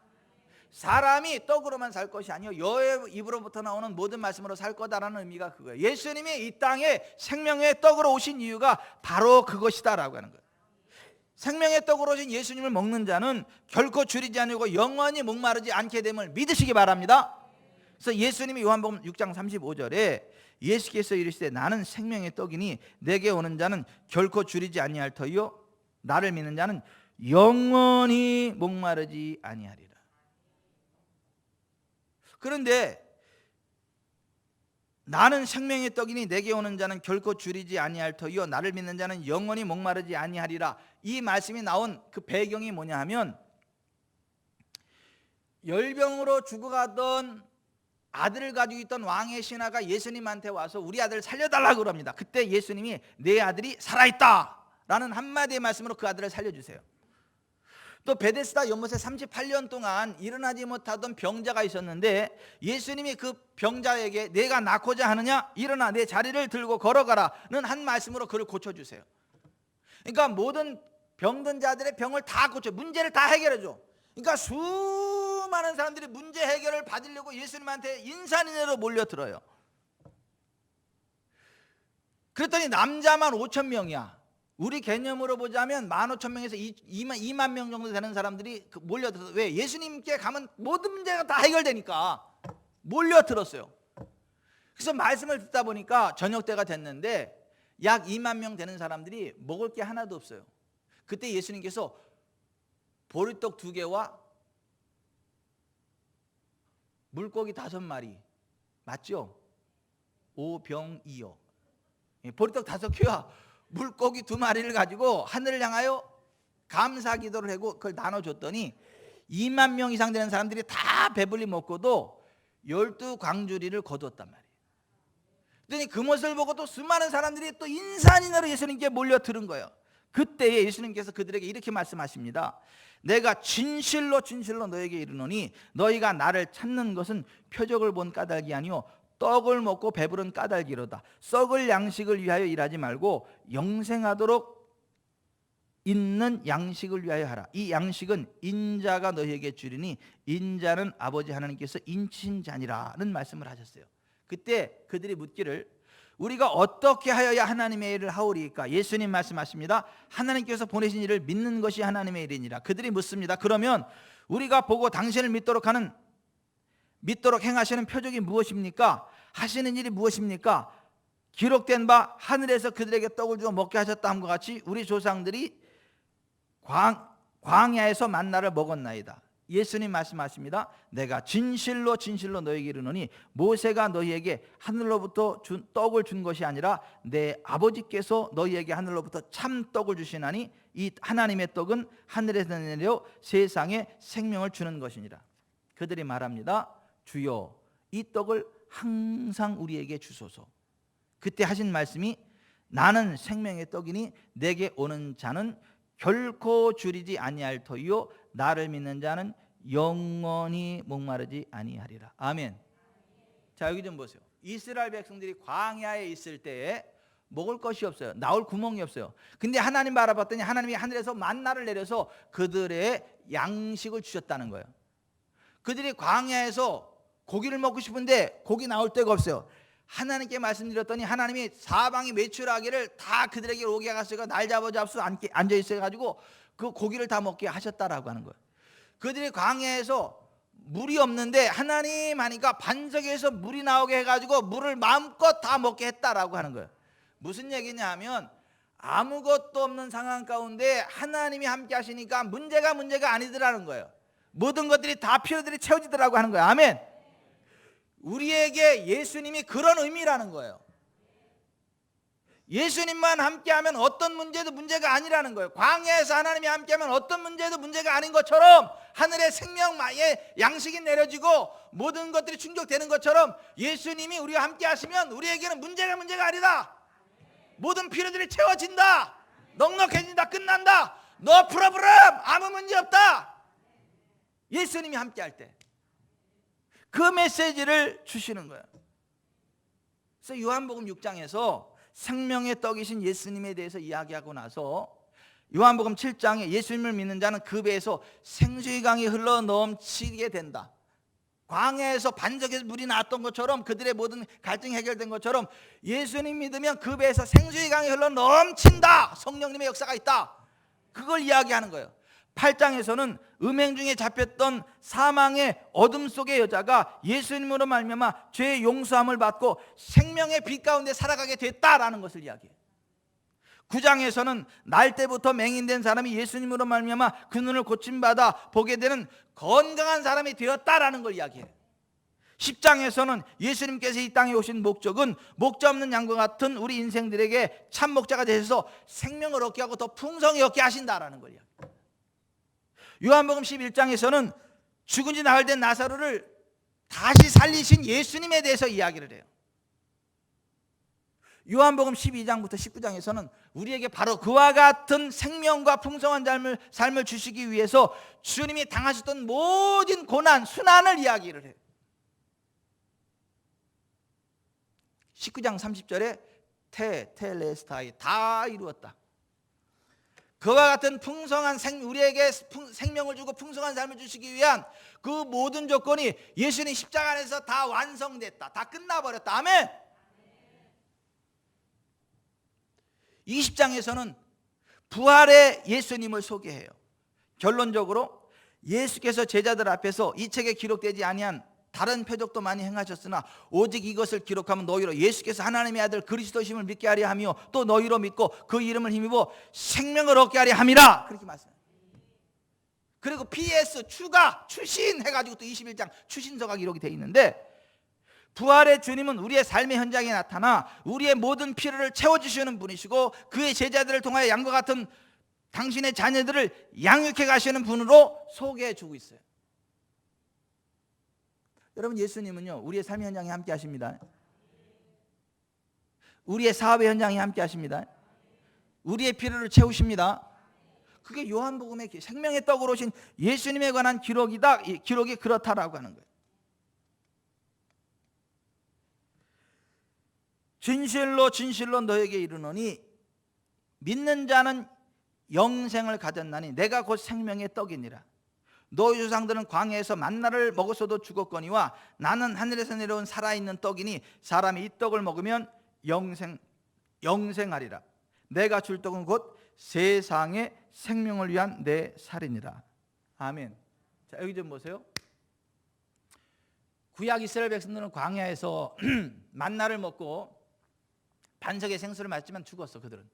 사람이 떡으로만 살 것이 아니요 여호와의 입으로부터 나오는 모든 말씀으로 살 거다라는 의미가 그거예요. 예수님이 이 땅에 생명의 떡으로 오신 이유가 바로 그것이다라고 하는 거예요. 생명의 떡으로 오신 예수님을 먹는 자는 결코 줄이지 않고 영원히 목마르지 않게 됨을 믿으시기 바랍니다. 그래서 예수님이 요한복음 6장 35절에 예수께서 이르시되 나는 생명의 떡이니 내게 오는 자는 결코 줄이지 아니할 터이요 나를 믿는 자는 영원히 목마르지 아니하리라. 그런데 나는 생명의 떡이니 내게 오는 자는 결코 줄이지 아니할 터이요 나를 믿는 자는 영원히 목마르지 아니하리라. 이 말씀이 나온 그 배경이 뭐냐 하면, 열병으로 죽어가던 아들을 가지고 있던 왕의 신하가 예수님한테 와서 우리 아들을 살려달라고 그럽니다. 그때 예수님이 내 아들이 살아있다 라는 한마디의 말씀으로 그 아들을 살려주세요. 또 베데스다 연못에 38년 동안 일어나지 못하던 병자가 있었는데 예수님이 그 병자에게 내가 낫고자 하느냐 일어나 내 자리를 들고 걸어가라는 한 말씀으로 그를 고쳐주세요. 그러니까 모든 병든 자들의 병을 다 고쳐, 문제를 다 해결해줘. 그러니까 수많은 사람들이 문제 해결을 받으려고 예수님한테 인산인해로 몰려들어요. 그랬더니 남자만 5,000명이야. 우리 개념으로 보자면 15,000명에서 2만 명 정도 되는 사람들이 몰려들어서, 왜? 예수님께 가면 모든 문제가 다 해결되니까 몰려들었어요. 그래서 말씀을 듣다 보니까 저녁 때가 됐는데 약 2만 명 되는 사람들이 먹을 게 하나도 없어요. 그때 예수님께서 보리떡 2개와 물고기 5마리, 맞죠? 오병이어. 보리떡 5개와 물고기 2마리를 가지고 하늘을 향하여 감사 기도를 하고 그걸 나눠줬더니 2만 명 이상 되는 사람들이 다 배불리 먹고도 12광주리를 거두었단 말이에요. 그랬더니 그 모습을 보고 또 수많은 사람들이 또 인산인해로 예수님께 몰려드는 거예요. 그때에 예수님께서 그들에게 이렇게 말씀하십니다. 내가 진실로 진실로 너에게 이르노니 너희가 나를 찾는 것은 표적을 본 까닭이 아니요 떡을 먹고 배부른 까닭이로다. 썩을 양식을 위하여 일하지 말고 영생하도록 있는 양식을 위하여 하라. 이 양식은 인자가 너희에게 주리니 인자는 아버지 하나님께서 인치신 자니라는 말씀을 하셨어요. 그때 그들이 묻기를 우리가 어떻게 하여야 하나님의 일을 하오리까? 예수님 말씀하십니다. 하나님께서 보내신 일을 믿는 것이 하나님의 일이니라. 그들이 묻습니다. 그러면 우리가 보고 당신을 믿도록 행하시는 표적이 무엇입니까? 하시는 일이 무엇입니까? 기록된 바 하늘에서 그들에게 떡을 주어 먹게 하셨다 함과 같이 우리 조상들이 광야에서 만나를 먹었나이다. 예수님 말씀하십니다. 내가 진실로 진실로 너희에게 이르노니 모세가 너희에게 하늘로부터 떡을 준 것이 아니라 내 아버지께서 너희에게 하늘로부터 참 떡을 주시나니 이 하나님의 떡은 하늘에서 내려 세상에 생명을 주는 것이니라. 그들이 말합니다. 주여 이 떡을 항상 우리에게 주소서. 그때 하신 말씀이 나는 생명의 떡이니 내게 오는 자는 결코 줄이지 아니할 터이요 나를 믿는 자는 영원히 목마르지 아니하리라. 아멘. 자, 여기 좀 보세요. 이스라엘 백성들이 광야에 있을 때에 먹을 것이 없어요. 나올 구멍이 없어요. 근데 하나님 바라봤더니 하나님이 하늘에서 만나를 내려서 그들의 양식을 주셨다는 거예요. 그들이 광야에서 고기를 먹고 싶은데 고기 나올 데가 없어요. 하나님께 말씀드렸더니 하나님이 사방이 메추라기를 다 그들에게 오게 하셨으니까 날 잡아서 앉아있어 가지고 그 고기를 다 먹게 하셨다라고 하는 거예요. 그들이 광야에서 물이 없는데 하나님 하니까 반석에서 물이 나오게 해가지고 물을 마음껏 다 먹게 했다라고 하는 거예요. 무슨 얘기냐 하면 아무것도 없는 상황 가운데 하나님이 함께 하시니까 문제가 아니더라는 거예요. 모든 것들이 다 필요들이 채워지더라고 하는 거예요. 아멘. 우리에게 예수님이 그런 의미라는 거예요. 예수님만 함께하면 어떤 문제도 문제가 아니라는 거예요. 광야에서 하나님이 함께하면 어떤 문제도 문제가 아닌 것처럼 하늘의 생명의 양식이 내려지고 모든 것들이 충족되는 것처럼 예수님이 우리와 함께 하시면 우리에게는 문제가 아니다. 모든 필요들이 채워진다. 넉넉해진다. 끝난다. 너 프로브럼 아무 문제 없다. 예수님이 함께할 때 그 메시지를 주시는 거예요. 그래서 요한복음 6장에서 생명의 떡이신 예수님에 대해서 이야기하고 나서 요한복음 7장에 예수님을 믿는 자는 그 배에서 생수의 강이 흘러 넘치게 된다. 광야에서 반석에서 물이 나왔던 것처럼 그들의 모든 갈등이 해결된 것처럼 예수님 믿으면 그 배에서 생수의 강이 흘러 넘친다. 성령님의 역사가 있다. 그걸 이야기하는 거예요. 8장에서는 음행 중에 잡혔던 사망의 어둠 속의 여자가 예수님으로 말미암아 죄의 용서함을 받고 생명의 빛 가운데 살아가게 됐다라는 것을 이야기해요. 9장에서는 날 때부터 맹인된 사람이 예수님으로 말미암아 그 눈을 고침받아 보게 되는 건강한 사람이 되었다라는 걸 이야기해요. 10장에서는 예수님께서 이 땅에 오신 목적은 목자 없는 양과 같은 우리 인생들에게 참 목자가 되셔서 생명을 얻게 하고 더 풍성히 얻게 하신다라는 걸 이야기해요. 요한복음 11장에서는 죽은 지 나흘 된 나사로를 다시 살리신 예수님에 대해서 이야기를 해요. 요한복음 12장부터 19장에서는 우리에게 바로 그와 같은 생명과 풍성한 삶을 주시기 위해서 주님이 당하셨던 모든 고난, 순환을 이야기를 해요. 19장 30절에 테텔레스타이 다 이루었다. 그와 같은 풍성한 우리에게 생명을 주고 풍성한 삶을 주시기 위한 그 모든 조건이 예수님 십자가 안에서 다 완성됐다. 다 끝나버렸다. 아멘. 20장에서는 부활의 예수님을 소개해요. 결론적으로 예수께서 제자들 앞에서 이 책에 기록되지 아니한 다른 표적도 많이 행하셨으나 오직 이것을 기록하면 너희로 예수께서 하나님의 아들 그리스도심을 믿게 하려 하며 또 너희로 믿고 그 이름을 힘입어 생명을 얻게 하려 함이라. 그렇게 말씀해요. 그리고 PS 추가 추신 해가지고 또 21장 추신서가 기록이 되어 있는데 부활의 주님은 우리의 삶의 현장에 나타나 우리의 모든 필요를 채워주시는 분이시고 그의 제자들을 통하여 양과 같은 당신의 자녀들을 양육해 가시는 분으로 소개해 주고 있어요. 여러분 예수님은요 우리의 삶의 현장에 함께 하십니다. 우리의 사업의 현장에 함께 하십니다. 우리의 필요를 채우십니다. 그게 요한복음의 생명의 떡으로 오신 예수님에 관한 기록이다. 이 기록이 그렇다라고 하는 거예요. 진실로 진실로 너에게 이르노니 믿는 자는 영생을 가졌나니 내가 곧 생명의 떡이니라. 너희 조상들은 광야에서 만나를 먹었어도 죽었거니와 나는 하늘에서 내려온 살아있는 떡이니 사람이 이 떡을 먹으면 영생하리라. 내가 줄 떡은 곧 세상의 생명을 위한 내 살이니라. 아멘. 자, 여기 좀 보세요. 구약 이스라엘 백성들은 광야에서 만나를 먹고 반석의 생수를 마시지만 죽었어. 그들은.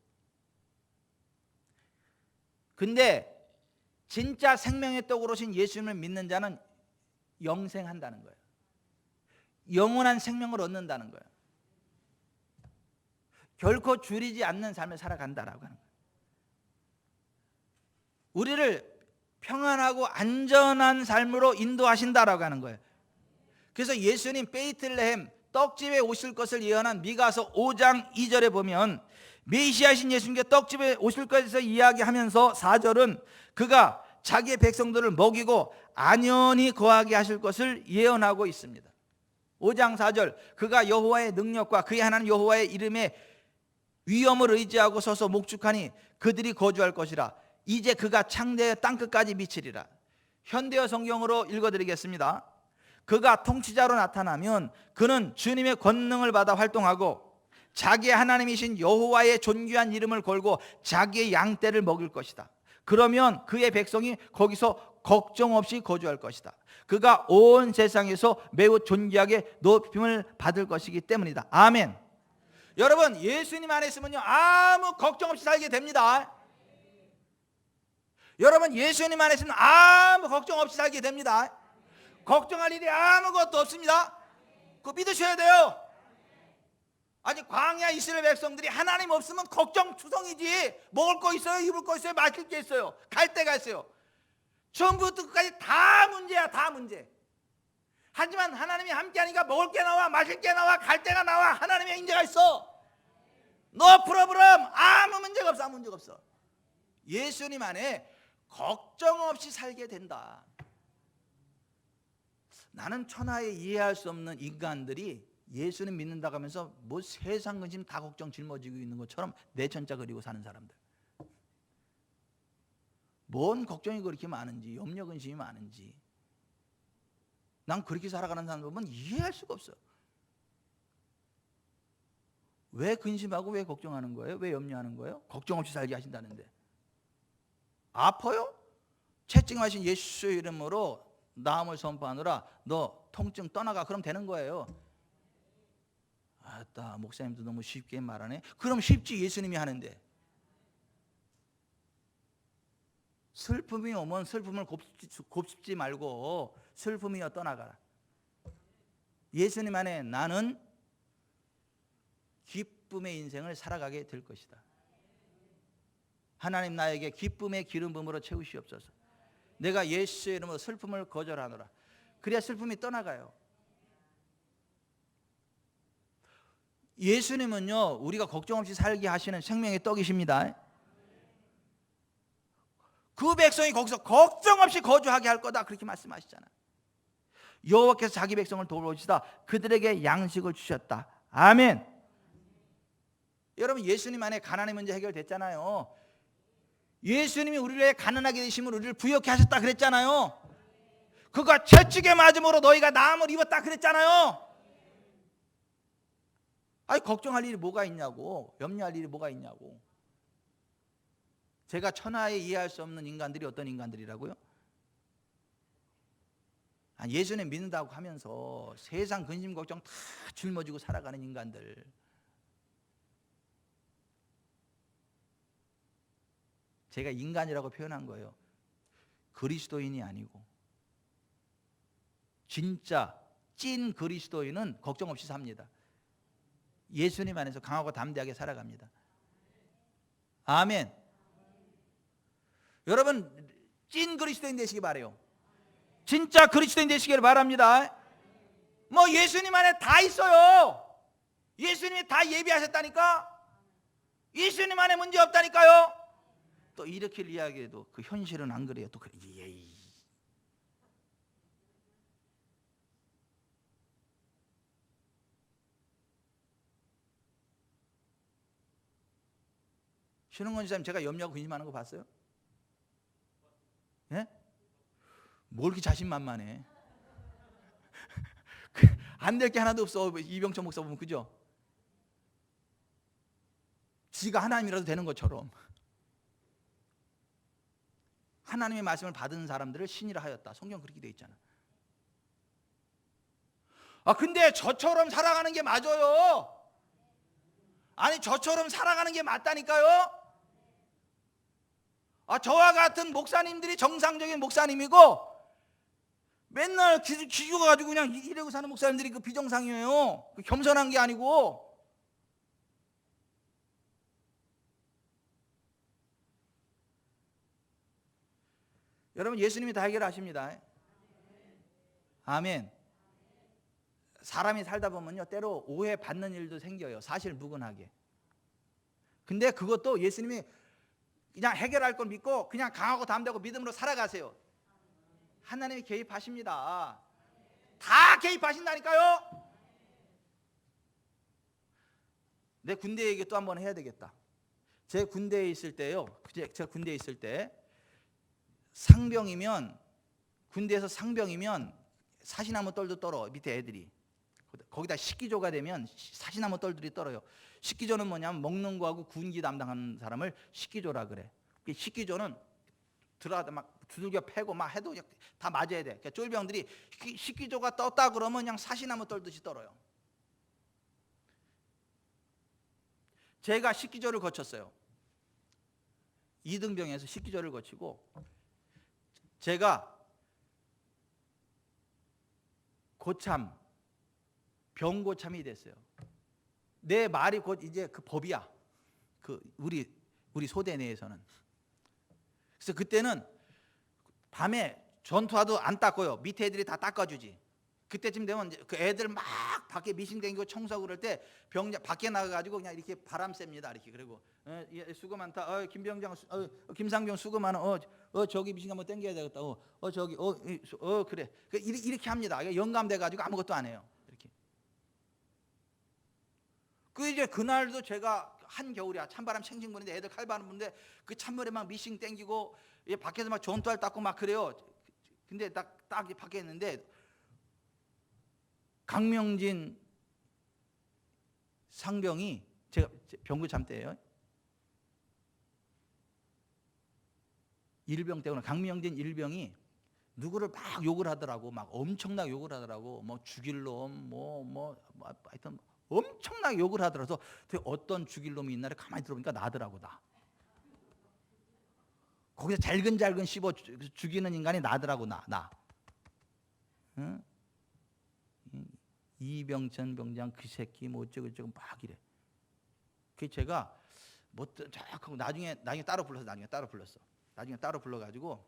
근데 진짜 생명의 떡으로 오신 예수님을 믿는 자는 영생한다는 거예요. 영원한 생명을 얻는다는 거예요. 결코 줄이지 않는 삶을 살아간다라고 하는 거예요. 우리를 평안하고 안전한 삶으로 인도하신다라고 하는 거예요. 그래서 예수님 베이틀레헴 떡집에 오실 것을 예언한 미가서 5장 2절에 보면 메시아신 예수님께 떡집에 오실 것에서 이야기하면서 4절은 그가 자기의 백성들을 먹이고 안연히 거하게 하실 것을 예언하고 있습니다. 5장 4절 그가 여호와의 능력과 그의 하나님 여호와의 이름에 위엄을 의지하고 서서 목축하니 그들이 거주할 것이라. 이제 그가 창대의 땅끝까지 미치리라. 현대어 성경으로 읽어드리겠습니다. 그가 통치자로 나타나면 그는 주님의 권능을 받아 활동하고 자기의 하나님이신 여호와의 존귀한 이름을 걸고 자기의 양떼를 먹일 것이다. 그러면 그의 백성이 거기서 걱정 없이 거주할 것이다. 그가 온 세상에서 매우 존귀하게 높임을 받을 것이기 때문이다. 아멘. 여러분 예수님 안에 있으면요 아무 걱정 없이 살게 됩니다. 여러분 예수님 안에 있으면 아무 걱정 없이 살게 됩니다. 걱정할 일이 아무것도 없습니다. 그거 믿으셔야 돼요. 아니 광야 이스라엘 백성들이 하나님 없으면 걱정투성이지. 먹을 거 있어요, 입을 거 있어요, 마실 게 있어요, 갈 데가 있어요. 처음부터 끝까지 다 문제야. 다 문제. 하지만 하나님이 함께하니까 먹을 게 나와, 마실 게 나와, 갈 데가 나와. 하나님의 인재가 있어. 너 프로브럼 아무 문제가 없어. 아무 문제가 없어. 예수님 안에 걱정 없이 살게 된다. 나는 천하에 이해할 수 없는 인간들이 예수님 믿는다고 하면서 뭐 세상 근심 다 걱정 짊어지고 있는 것처럼 내천자 그리고 사는 사람들. 뭔 걱정이 그렇게 많은지, 염려 근심이 많은지. 난 그렇게 살아가는 사람 보면 이해할 수가 없어. 왜 근심하고 왜 걱정하는 거예요? 왜 염려하는 거예요? 걱정 없이 살게 하신다는데. 아파요? 채찍하신 예수의 이름으로 나음을 선포하느라 너 통증 떠나가. 그럼 되는 거예요. 아따 목사님도 너무 쉽게 말하네. 그럼 쉽지. 예수님이 하는데. 슬픔이 오면 슬픔을 곱씹지 말고 슬픔이여 떠나가라. 예수님 안에 나는 기쁨의 인생을 살아가게 될 것이다. 하나님 나에게 기쁨의 기름 부음으로 채우시옵소서. 내가 예수의 이름으로 슬픔을 거절하노라. 그래야 슬픔이 떠나가요. 예수님은요 우리가 걱정 없이 살게 하시는 생명의 떡이십니다. 그 백성이 거기서 걱정 없이 거주하게 할 거다 그렇게 말씀하시잖아요. 여호와께서 자기 백성을 돌보시다 그들에게 양식을 주셨다. 아멘. 여러분 예수님 안에 가난의 문제 해결됐잖아요. 예수님이 우리를 위해 가난하게 되심으로 우리를 부욕해 하셨다 그랬잖아요. 그가 채찍에 맞음으로 너희가 나음을 입었다 그랬잖아요. 아니 걱정할 일이 뭐가 있냐고. 염려할 일이 뭐가 있냐고. 제가 천하에 이해할 수 없는 인간들이 어떤 인간들이라고요? 예수님 믿는다고 하면서 세상 근심 걱정 다 짊어지고 살아가는 인간들. 제가 인간이라고 표현한 거예요. 그리스도인이 아니고 진짜 찐 그리스도인은 걱정 없이 삽니다. 예수님 안에서 강하고 담대하게 살아갑니다. 아멘. 여러분 찐 그리스도인 되시기 바라요. 진짜 그리스도인 되시기를 바랍니다. 뭐 예수님 안에 다 있어요. 예수님이 다 예비하셨다니까. 예수님 안에 문제 없다니까요. 또 이렇게 이야기해도 그 현실은 안 그래요. 또 그래. 예이. 신흥원 지사님 제가 염려하고 근심하는 거 봤어요? 예? 뭘 이렇게 자신만만해? 안 될 게 하나도 없어. 이병철 목사 보면 그죠? 지가 하나님이라도 되는 것처럼. 하나님의 말씀을 받은 사람들을 신이라 하였다. 성경 그렇게 돼 있잖아. 근데 저처럼 살아가는 게 맞아요. 아니 저처럼 살아가는 게 맞다니까요. 저와 같은 목사님들이 정상적인 목사님이고 맨날 기죽어 가지고 그냥 이러고 사는 목사님들이 그 비정상이에요. 겸손한 게 아니고. 여러분 예수님이 다 해결하십니다. 아멘. 사람이 살다 보면요 때로 오해받는 일도 생겨요. 사실 무근하게. 근데 그것도 예수님이 그냥 해결할 걸 믿고 그냥 강하고 담대하고 믿음으로 살아가세요. 하나님이 개입하십니다. 다 개입하신다니까요. 내 군대 얘기 또 한번 해야 되겠다. 제 군대에 있을 때요. 제가 군대에 있을 때 상병이면 군대에서 상병이면 사시나무 떨도 떨어. 밑에 애들이. 거기다 식기조가 되면 사시나무 떨들이 떨어요. 식기조는 뭐냐면 먹는 거하고 군기 담당하는 사람을 식기조라 그래. 식기조는 들어가다 막 두들겨 패고 막 해도 다 맞아야 돼. 그러니까 쫄병들이 식기조가 떴다 그러면 그냥 사시나무 떨듯이 떨어요. 제가 식기조를 거쳤어요. 2등병에서 식기조를 거치고 제가 고참 병고참이 됐어요. 내 말이 곧 이제 그 법이야. 그 우리 소대 내에서는. 그래서 그때는 밤에 전투화도 안 닦고요. 밑에 애들이 다 닦아주지. 그때쯤 되면 그 애들 막 밖에 미싱 댕기고 청소하고 그럴 때 병장 밖에 나가가지고 그냥 이렇게 바람 쐭니다. 이렇게 그리고 수고 많다. 김병장, 김상병 수고 많아. 저기 미싱 한번 땡겨야 되겠다. 저기 그래. 이렇게 합니다. 영감돼가지고 아무것도 안 해요. 이렇게. 그 이제 그날도 제가 한겨울이야. 찬바람 챙챙 부는데 애들 칼바람 부는데 그 찬물에 막 미싱 땡기고 밖에서 막 전투할 닦고 막 그래요. 근데 딱 밖에 있는데 강명진 상병이 제가 병구참 때예요. 일병 때구나. 강명진 일병이 누구를 막 욕을 하더라고. 막 엄청나게 욕을 하더라고. 뭐 죽일 놈, 하여튼 엄청나게 욕을 하더라고. 어떤 죽일 놈이 옛날에 가만히 들어보니까 나더라고. 나. 거기서 잘근잘근 씹어 죽이는 인간이 나더라고. 나. 응? 이병천 병장 그 새끼 뭐 어쩌고 막 이래. 그 제가 하고 나중에 따로 불렀어. 나중에 따로 불러가지고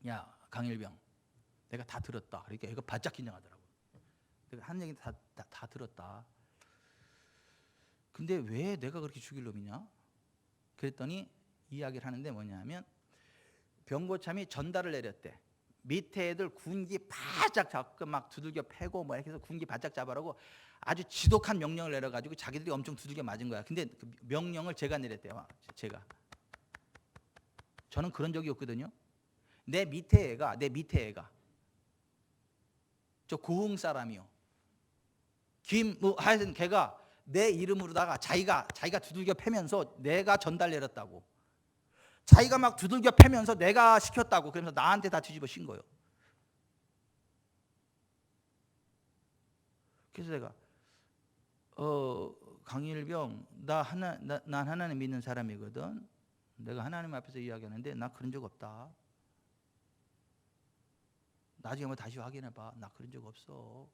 야 강일병 내가 다 들었다. 그러니까 얘가 바짝 긴장하더라고. 내가 한 얘기 다 들었다. 근데 왜 내가 그렇게 죽일 놈이냐? 그랬더니 이야기를 하는데 뭐냐면 병고참이 전달을 내렸대. 밑에 애들 군기 바짝 잡고 막 두들겨 패고 뭐 이렇게 해서 군기 바짝 잡아라고 아주 지독한 명령을 내려가지고 자기들이 엄청 두들겨 맞은 거야. 근데 그 명령을 제가 내렸대요. 제가. 저는 그런 적이 없거든요. 내 밑에 애가 저 고흥 사람이요. 하여튼 걔가 내 이름으로다가 자기가 두들겨 패면서 내가 전달 내렸다고. 자기가 막 두들겨 패면서 내가 시켰다고. 그러면서 나한테 다 뒤집어 씌운 거예요. 그래서 내가 강일병 난 하나님 믿는 사람이거든. 내가 하나님 앞에서 이야기하는데 나 그런 적 없다. 나중에 한번 다시 확인해봐. 나 그런 적 없어.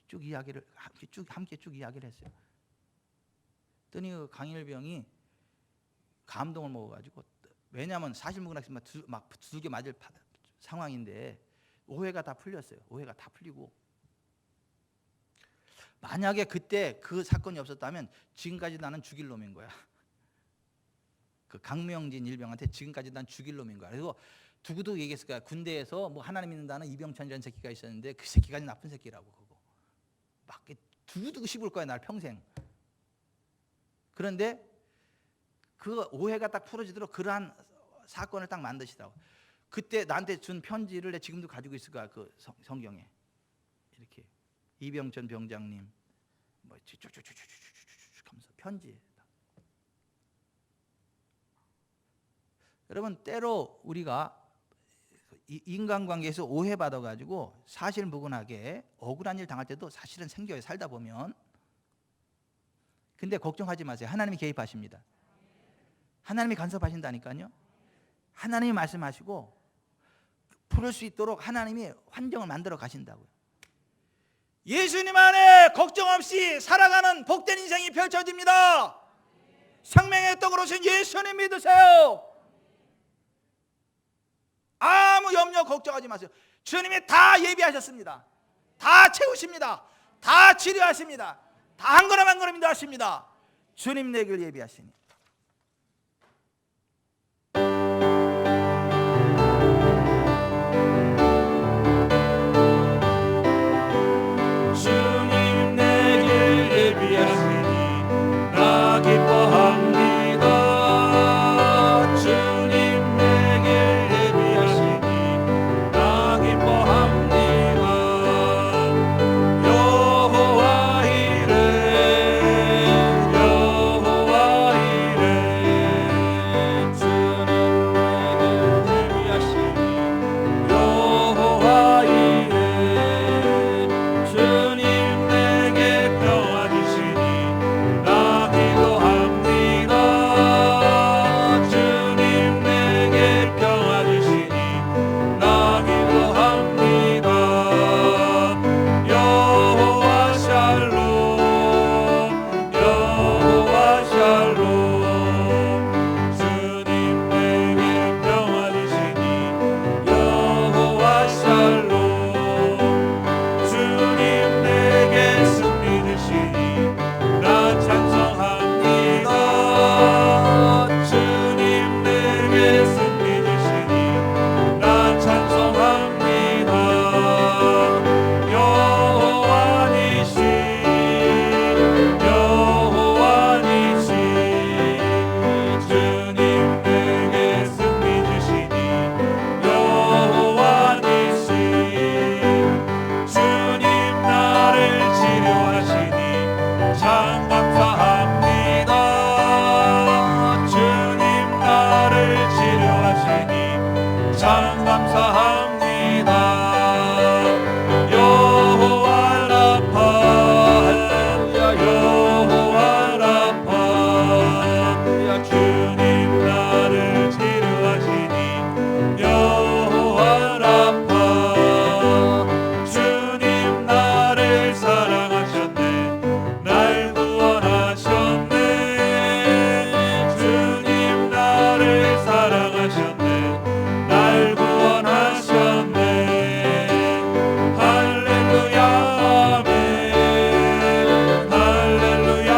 쭉 이야기를 함께 이야기를 했어요. 그랬더니 그 강일병이 감동을 먹어가지고, 왜냐하면 사실무근학생 막 두들겨 맞을 상황인데 오해가 다 풀렸어요. 오해가 다 풀리고 만약에 그때 그 사건이 없었다면 지금까지 나는 죽일 놈인 거야. 그 강명진 일병한테 지금까지 난 죽일 놈인 거야. 그리고 두고두고 얘기했을 거야. 군대에서 뭐 하나님 믿는다는 이병찬이라는 새끼가 있었는데 그 새끼가 나쁜 새끼라고. 그거 막 두고두고 씹을 거야, 날 평생. 그런데 그 오해가 딱 풀어지도록 그러한 사건을 딱 만드시더라고. 그때 나한테 준 편지를 내가 지금도 가지고 있을 거야. 그 성경에 이렇게 이병천 병장님 뭐 쭉쭉쭉쭉쭉쭉 하면서 편지. 여러분, 때로 우리가 인간관계에서 오해받아 가지고 사실무근하게 억울한 일 당할 때도 사실은 생겨요, 살다 보면. 근데 걱정하지 마세요. 하나님이 개입하십니다. 하나님이 간섭하신다니까요. 하나님이 말씀하시고 풀을 수 있도록 하나님이 환경을 만들어 가신다고요. 예수님 안에 걱정 없이 살아가는 복된 인생이 펼쳐집니다. 생명의 떡으로 오신 예수님 믿으세요. 아무 염려 걱정하지 마세요. 주님이 다 예비하셨습니다. 다 채우십니다. 다 치료하십니다. 다 한 걸음 한 걸음 인도하십니다. 주님 내 길 예비하시니. 주님 내 길 예비하시니 나 기뻐합니다. 주님 내 길 예비하시니 나 기뻐합니다. 여호와 이레 여호와 이레 주님 내 길 예비하시니 여호와 이레 주님 내게 평화 주시니 나 기도합니다. 주님 내게 평화 주시니 나 기도합니다. 여호와 샬롬 여호와 샬롬 주님 내게 평화 주시니 여호와 샬롬 주님 내게 승리 주시니 나 찬송합니다. 주님 내게 승리 주시니 나 찬송합니다. 여호와 니시 여호와 니시 주님 내게 승리 주시니 여호와 니시 주님 나를 치료하시니 참 감사합니다. 주님 나를 치료하시니 참 감사합니다. 여호와 라파 할렐루야 여호와 라파 주님 나를 치료하시니 여호와 라파 주님 나를 사랑하셨네 날 구원하셨네 주님 나를 사랑하셨네 날 구원하셨네 할렐루야 아멘 할렐루야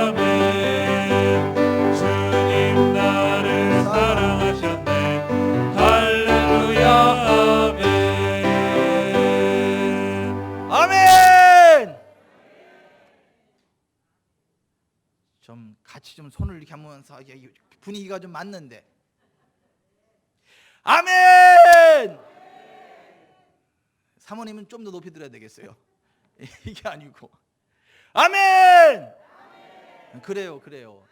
아멘 주님 나를 사랑하셨네 할렐루야 아멘. 아멘. 좀 같이 좀 손을 이렇게 하면서 분위기가 좀 맞는데. 아멘. 사모님은 좀 더 높이 들어야 되겠어요. 이게 아니고. 아멘. 그래요, 그래요.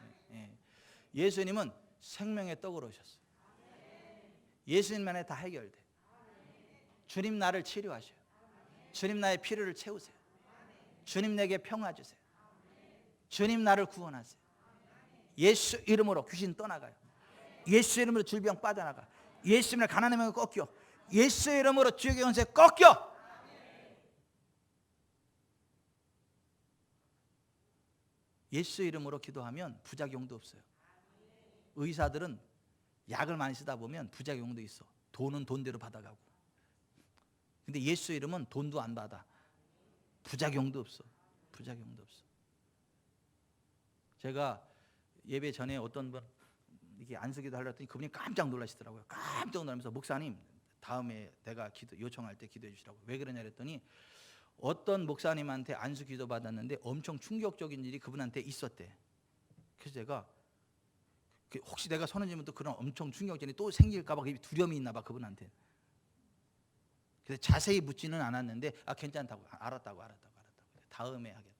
예수님은 생명의 떡으로 오셨어요. 예수님 안에 다 해결돼. 주님 나를 치료하셔요. 주님 나의 필요를 채우세요. 주님 내게 평화 주세요. 주님 나를 구원하세요. 예수 이름으로 귀신 떠나가요. 예수 이름으로 질병 빠져나가. 예수 이름으로 가난의 명이 꺾여. 예수 이름으로 지옥의 권세 꺾여. 예수 이름으로 기도하면 부작용도 없어요. 의사들은 약을 많이 쓰다 보면 부작용도 있어. 돈은 돈대로 받아가고. 근데 예수 이름은 돈도 안 받아. 부작용도 없어. 부작용도 없어. 제가 예배 전에 어떤 분 이게 안수기도 하려 했더니 그분이 깜짝 놀라시더라고요. 깜짝 놀라면서 목사님 다음에 내가 요청할 때 기도해 주시라고. 왜 그러냐 그랬더니 어떤 목사님한테 안수 기도 받았는데 엄청 충격적인 일이 그분한테 있었대. 그래서 제가 혹시 내가 선언지면 또 그런 엄청 충격적인 또 생길까 봐 두려움이 있나 봐 그분한테. 그래서 자세히 묻지는 않았는데 괜찮다고 알았다고 다음에 하겠다고.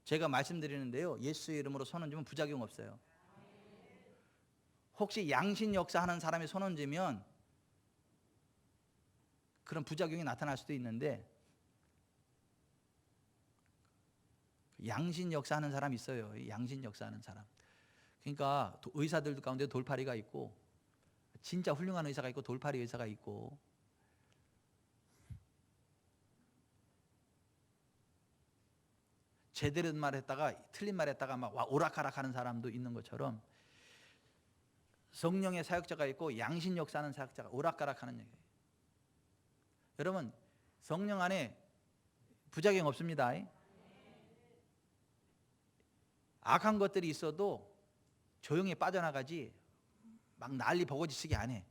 제가 말씀드리는데요, 예수의 이름으로 선언지면 부작용 없어요. 혹시 양신 역사하는 사람이 선언지면 그런 부작용이 나타날 수도 있는데, 양신 역사하는 사람 있어요. 양신 역사하는 사람. 그러니까 의사들 가운데 돌팔이가 있고, 진짜 훌륭한 의사가 있고 돌팔이 의사가 있고, 제대로 말했다가 틀린 말했다가 막 오락가락하는 사람도 있는 것처럼 성령의 사역자가 있고 양신 역사하는 사역자가 오락가락하는 얘기예요. 여러분, 성령 안에 부작용 없습니다. 악한 것들이 있어도 조용히 빠져나가지 막 난리 버거지치게 안 해.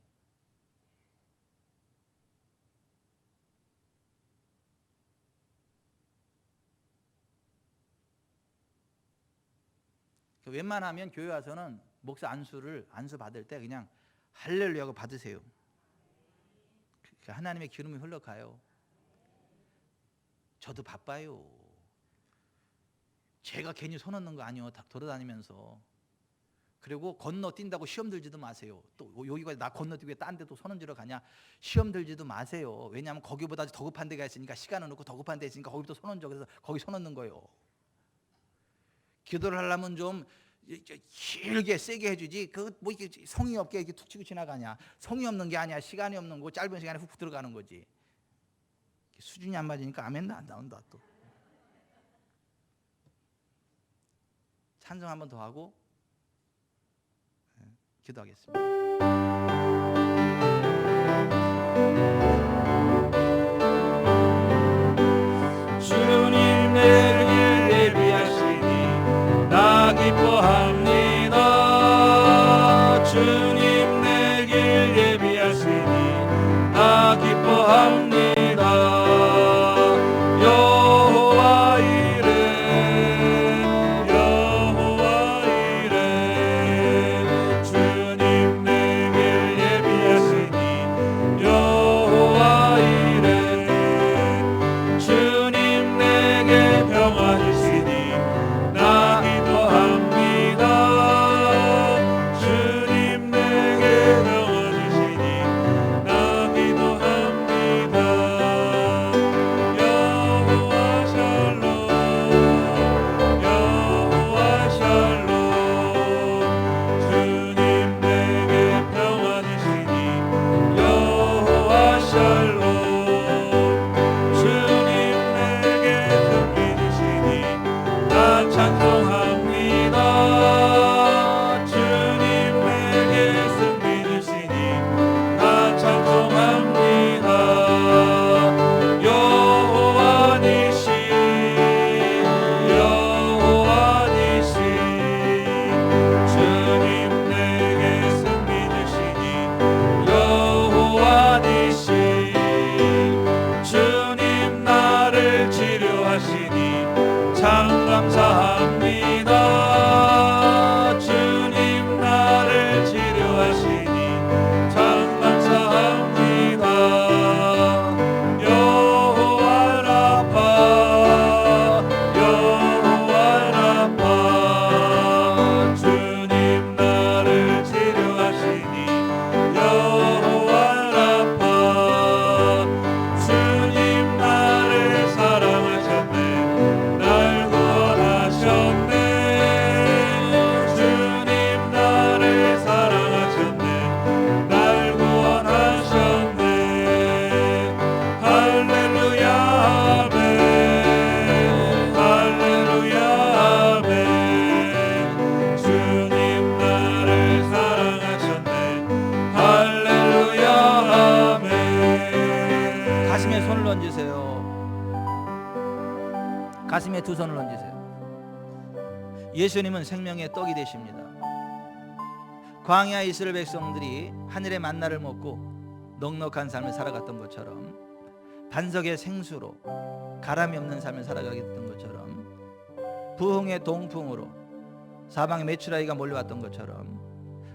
웬만하면 교회 와서는 목사 안수 받을 때 그냥 할렐루야고 받으세요. 하나님의 기름이 흘러가요. 저도 바빠요. 제가 괜히 손 얻는 거 아니에요. 돌아다니면서. 그리고 건너뛴다고 시험 들지도 마세요. 또 여기가 나 건너뛰고 딴 데 또 손 얹으러 가냐, 시험 들지도 마세요. 왜냐하면 거기보다 더 급한 데가 있으니까, 시간을 놓고 더 급한 데 있으니까 거기부터 손 얹어. 그래서 거기 손 얹는 거예요. 기도를 하려면 좀 길게 세게 해주지, 뭐 이렇게 성의 없게 이렇게 툭 치고 지나가냐. 성의 없는 게 아니야. 시간이 없는 거, 짧은 시간에 훅 들어가는 거지. 수준이 안 맞으니까 아멘도 안 나온다. 또 찬송 한번 더 하고 기도하겠습니다. 주님 내게 예비하시니 나 기뻐합니다. 주님 내게 예비하시니 나 기뻐합니다. 여호와 이레 여호와 이레 주님 내게 예비하시니 여호와 이레 주님 내게 평화 주시니 나 기뻐합니다. 두 손을 얹으세요. 예수님은 생명의 떡이 되십니다. 광야 이스라엘 백성들이 하늘의 만나를 먹고 넉넉한 삶을 살아갔던 것처럼, 반석의 생수로 가람이 없는 삶을 살아가게 됐던 것처럼, 부흥의 동풍으로 사방에 메추라기가 몰려왔던 것처럼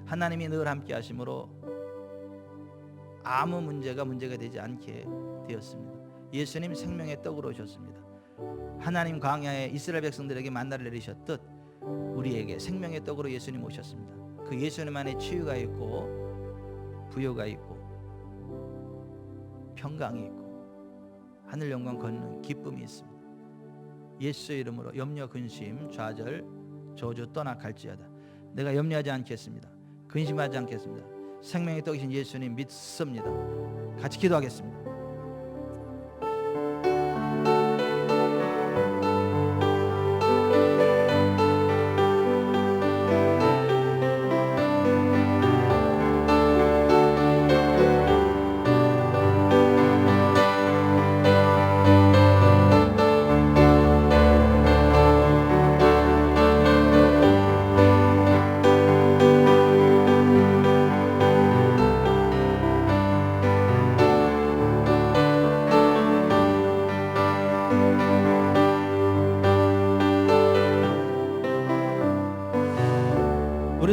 하나님이 늘 함께 하심으로 아무 문제가 되지 않게 되었습니다. 예수님 생명의 떡으로 오셨습니다. 하나님 광야에 이스라엘 백성들에게 만나를 내리셨듯 우리에게 생명의 떡으로 예수님 오셨습니다. 그 예수님 안에 치유가 있고 부요가 있고 평강이 있고 하늘 영광 걷는 기쁨이 있습니다. 예수의 이름으로 염려, 근심, 좌절, 저주 떠나 갈지어다. 내가 염려하지 않겠습니다. 근심하지 않겠습니다. 생명의 떡이신 예수님 믿습니다. 같이 기도하겠습니다.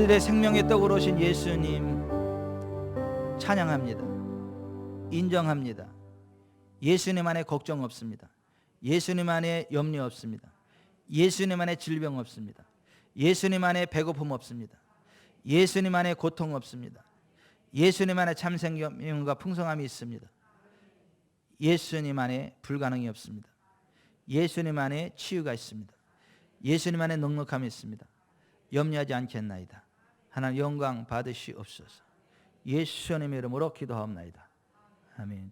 우리들의 생명의 떡으로 오신 예수님 찬양합니다. 인정합니다. 예수님 안에 걱정 없습니다. 예수님 안에 염려 없습니다. 예수님 안에 질병 없습니다. 예수님 안에 배고픔 없습니다. 예수님 안에 고통 없습니다. 예수님 안에 참 생명과 풍성함이 있습니다. 예수님 안에 불가능이 없습니다. 예수님 안에 치유가 있습니다. 예수님 안에 넉넉함이 있습니다. 염려하지 않겠나이다. 하나님 영광 받으시옵소서. 예수님의 이름으로 기도하옵나이다. 아멘.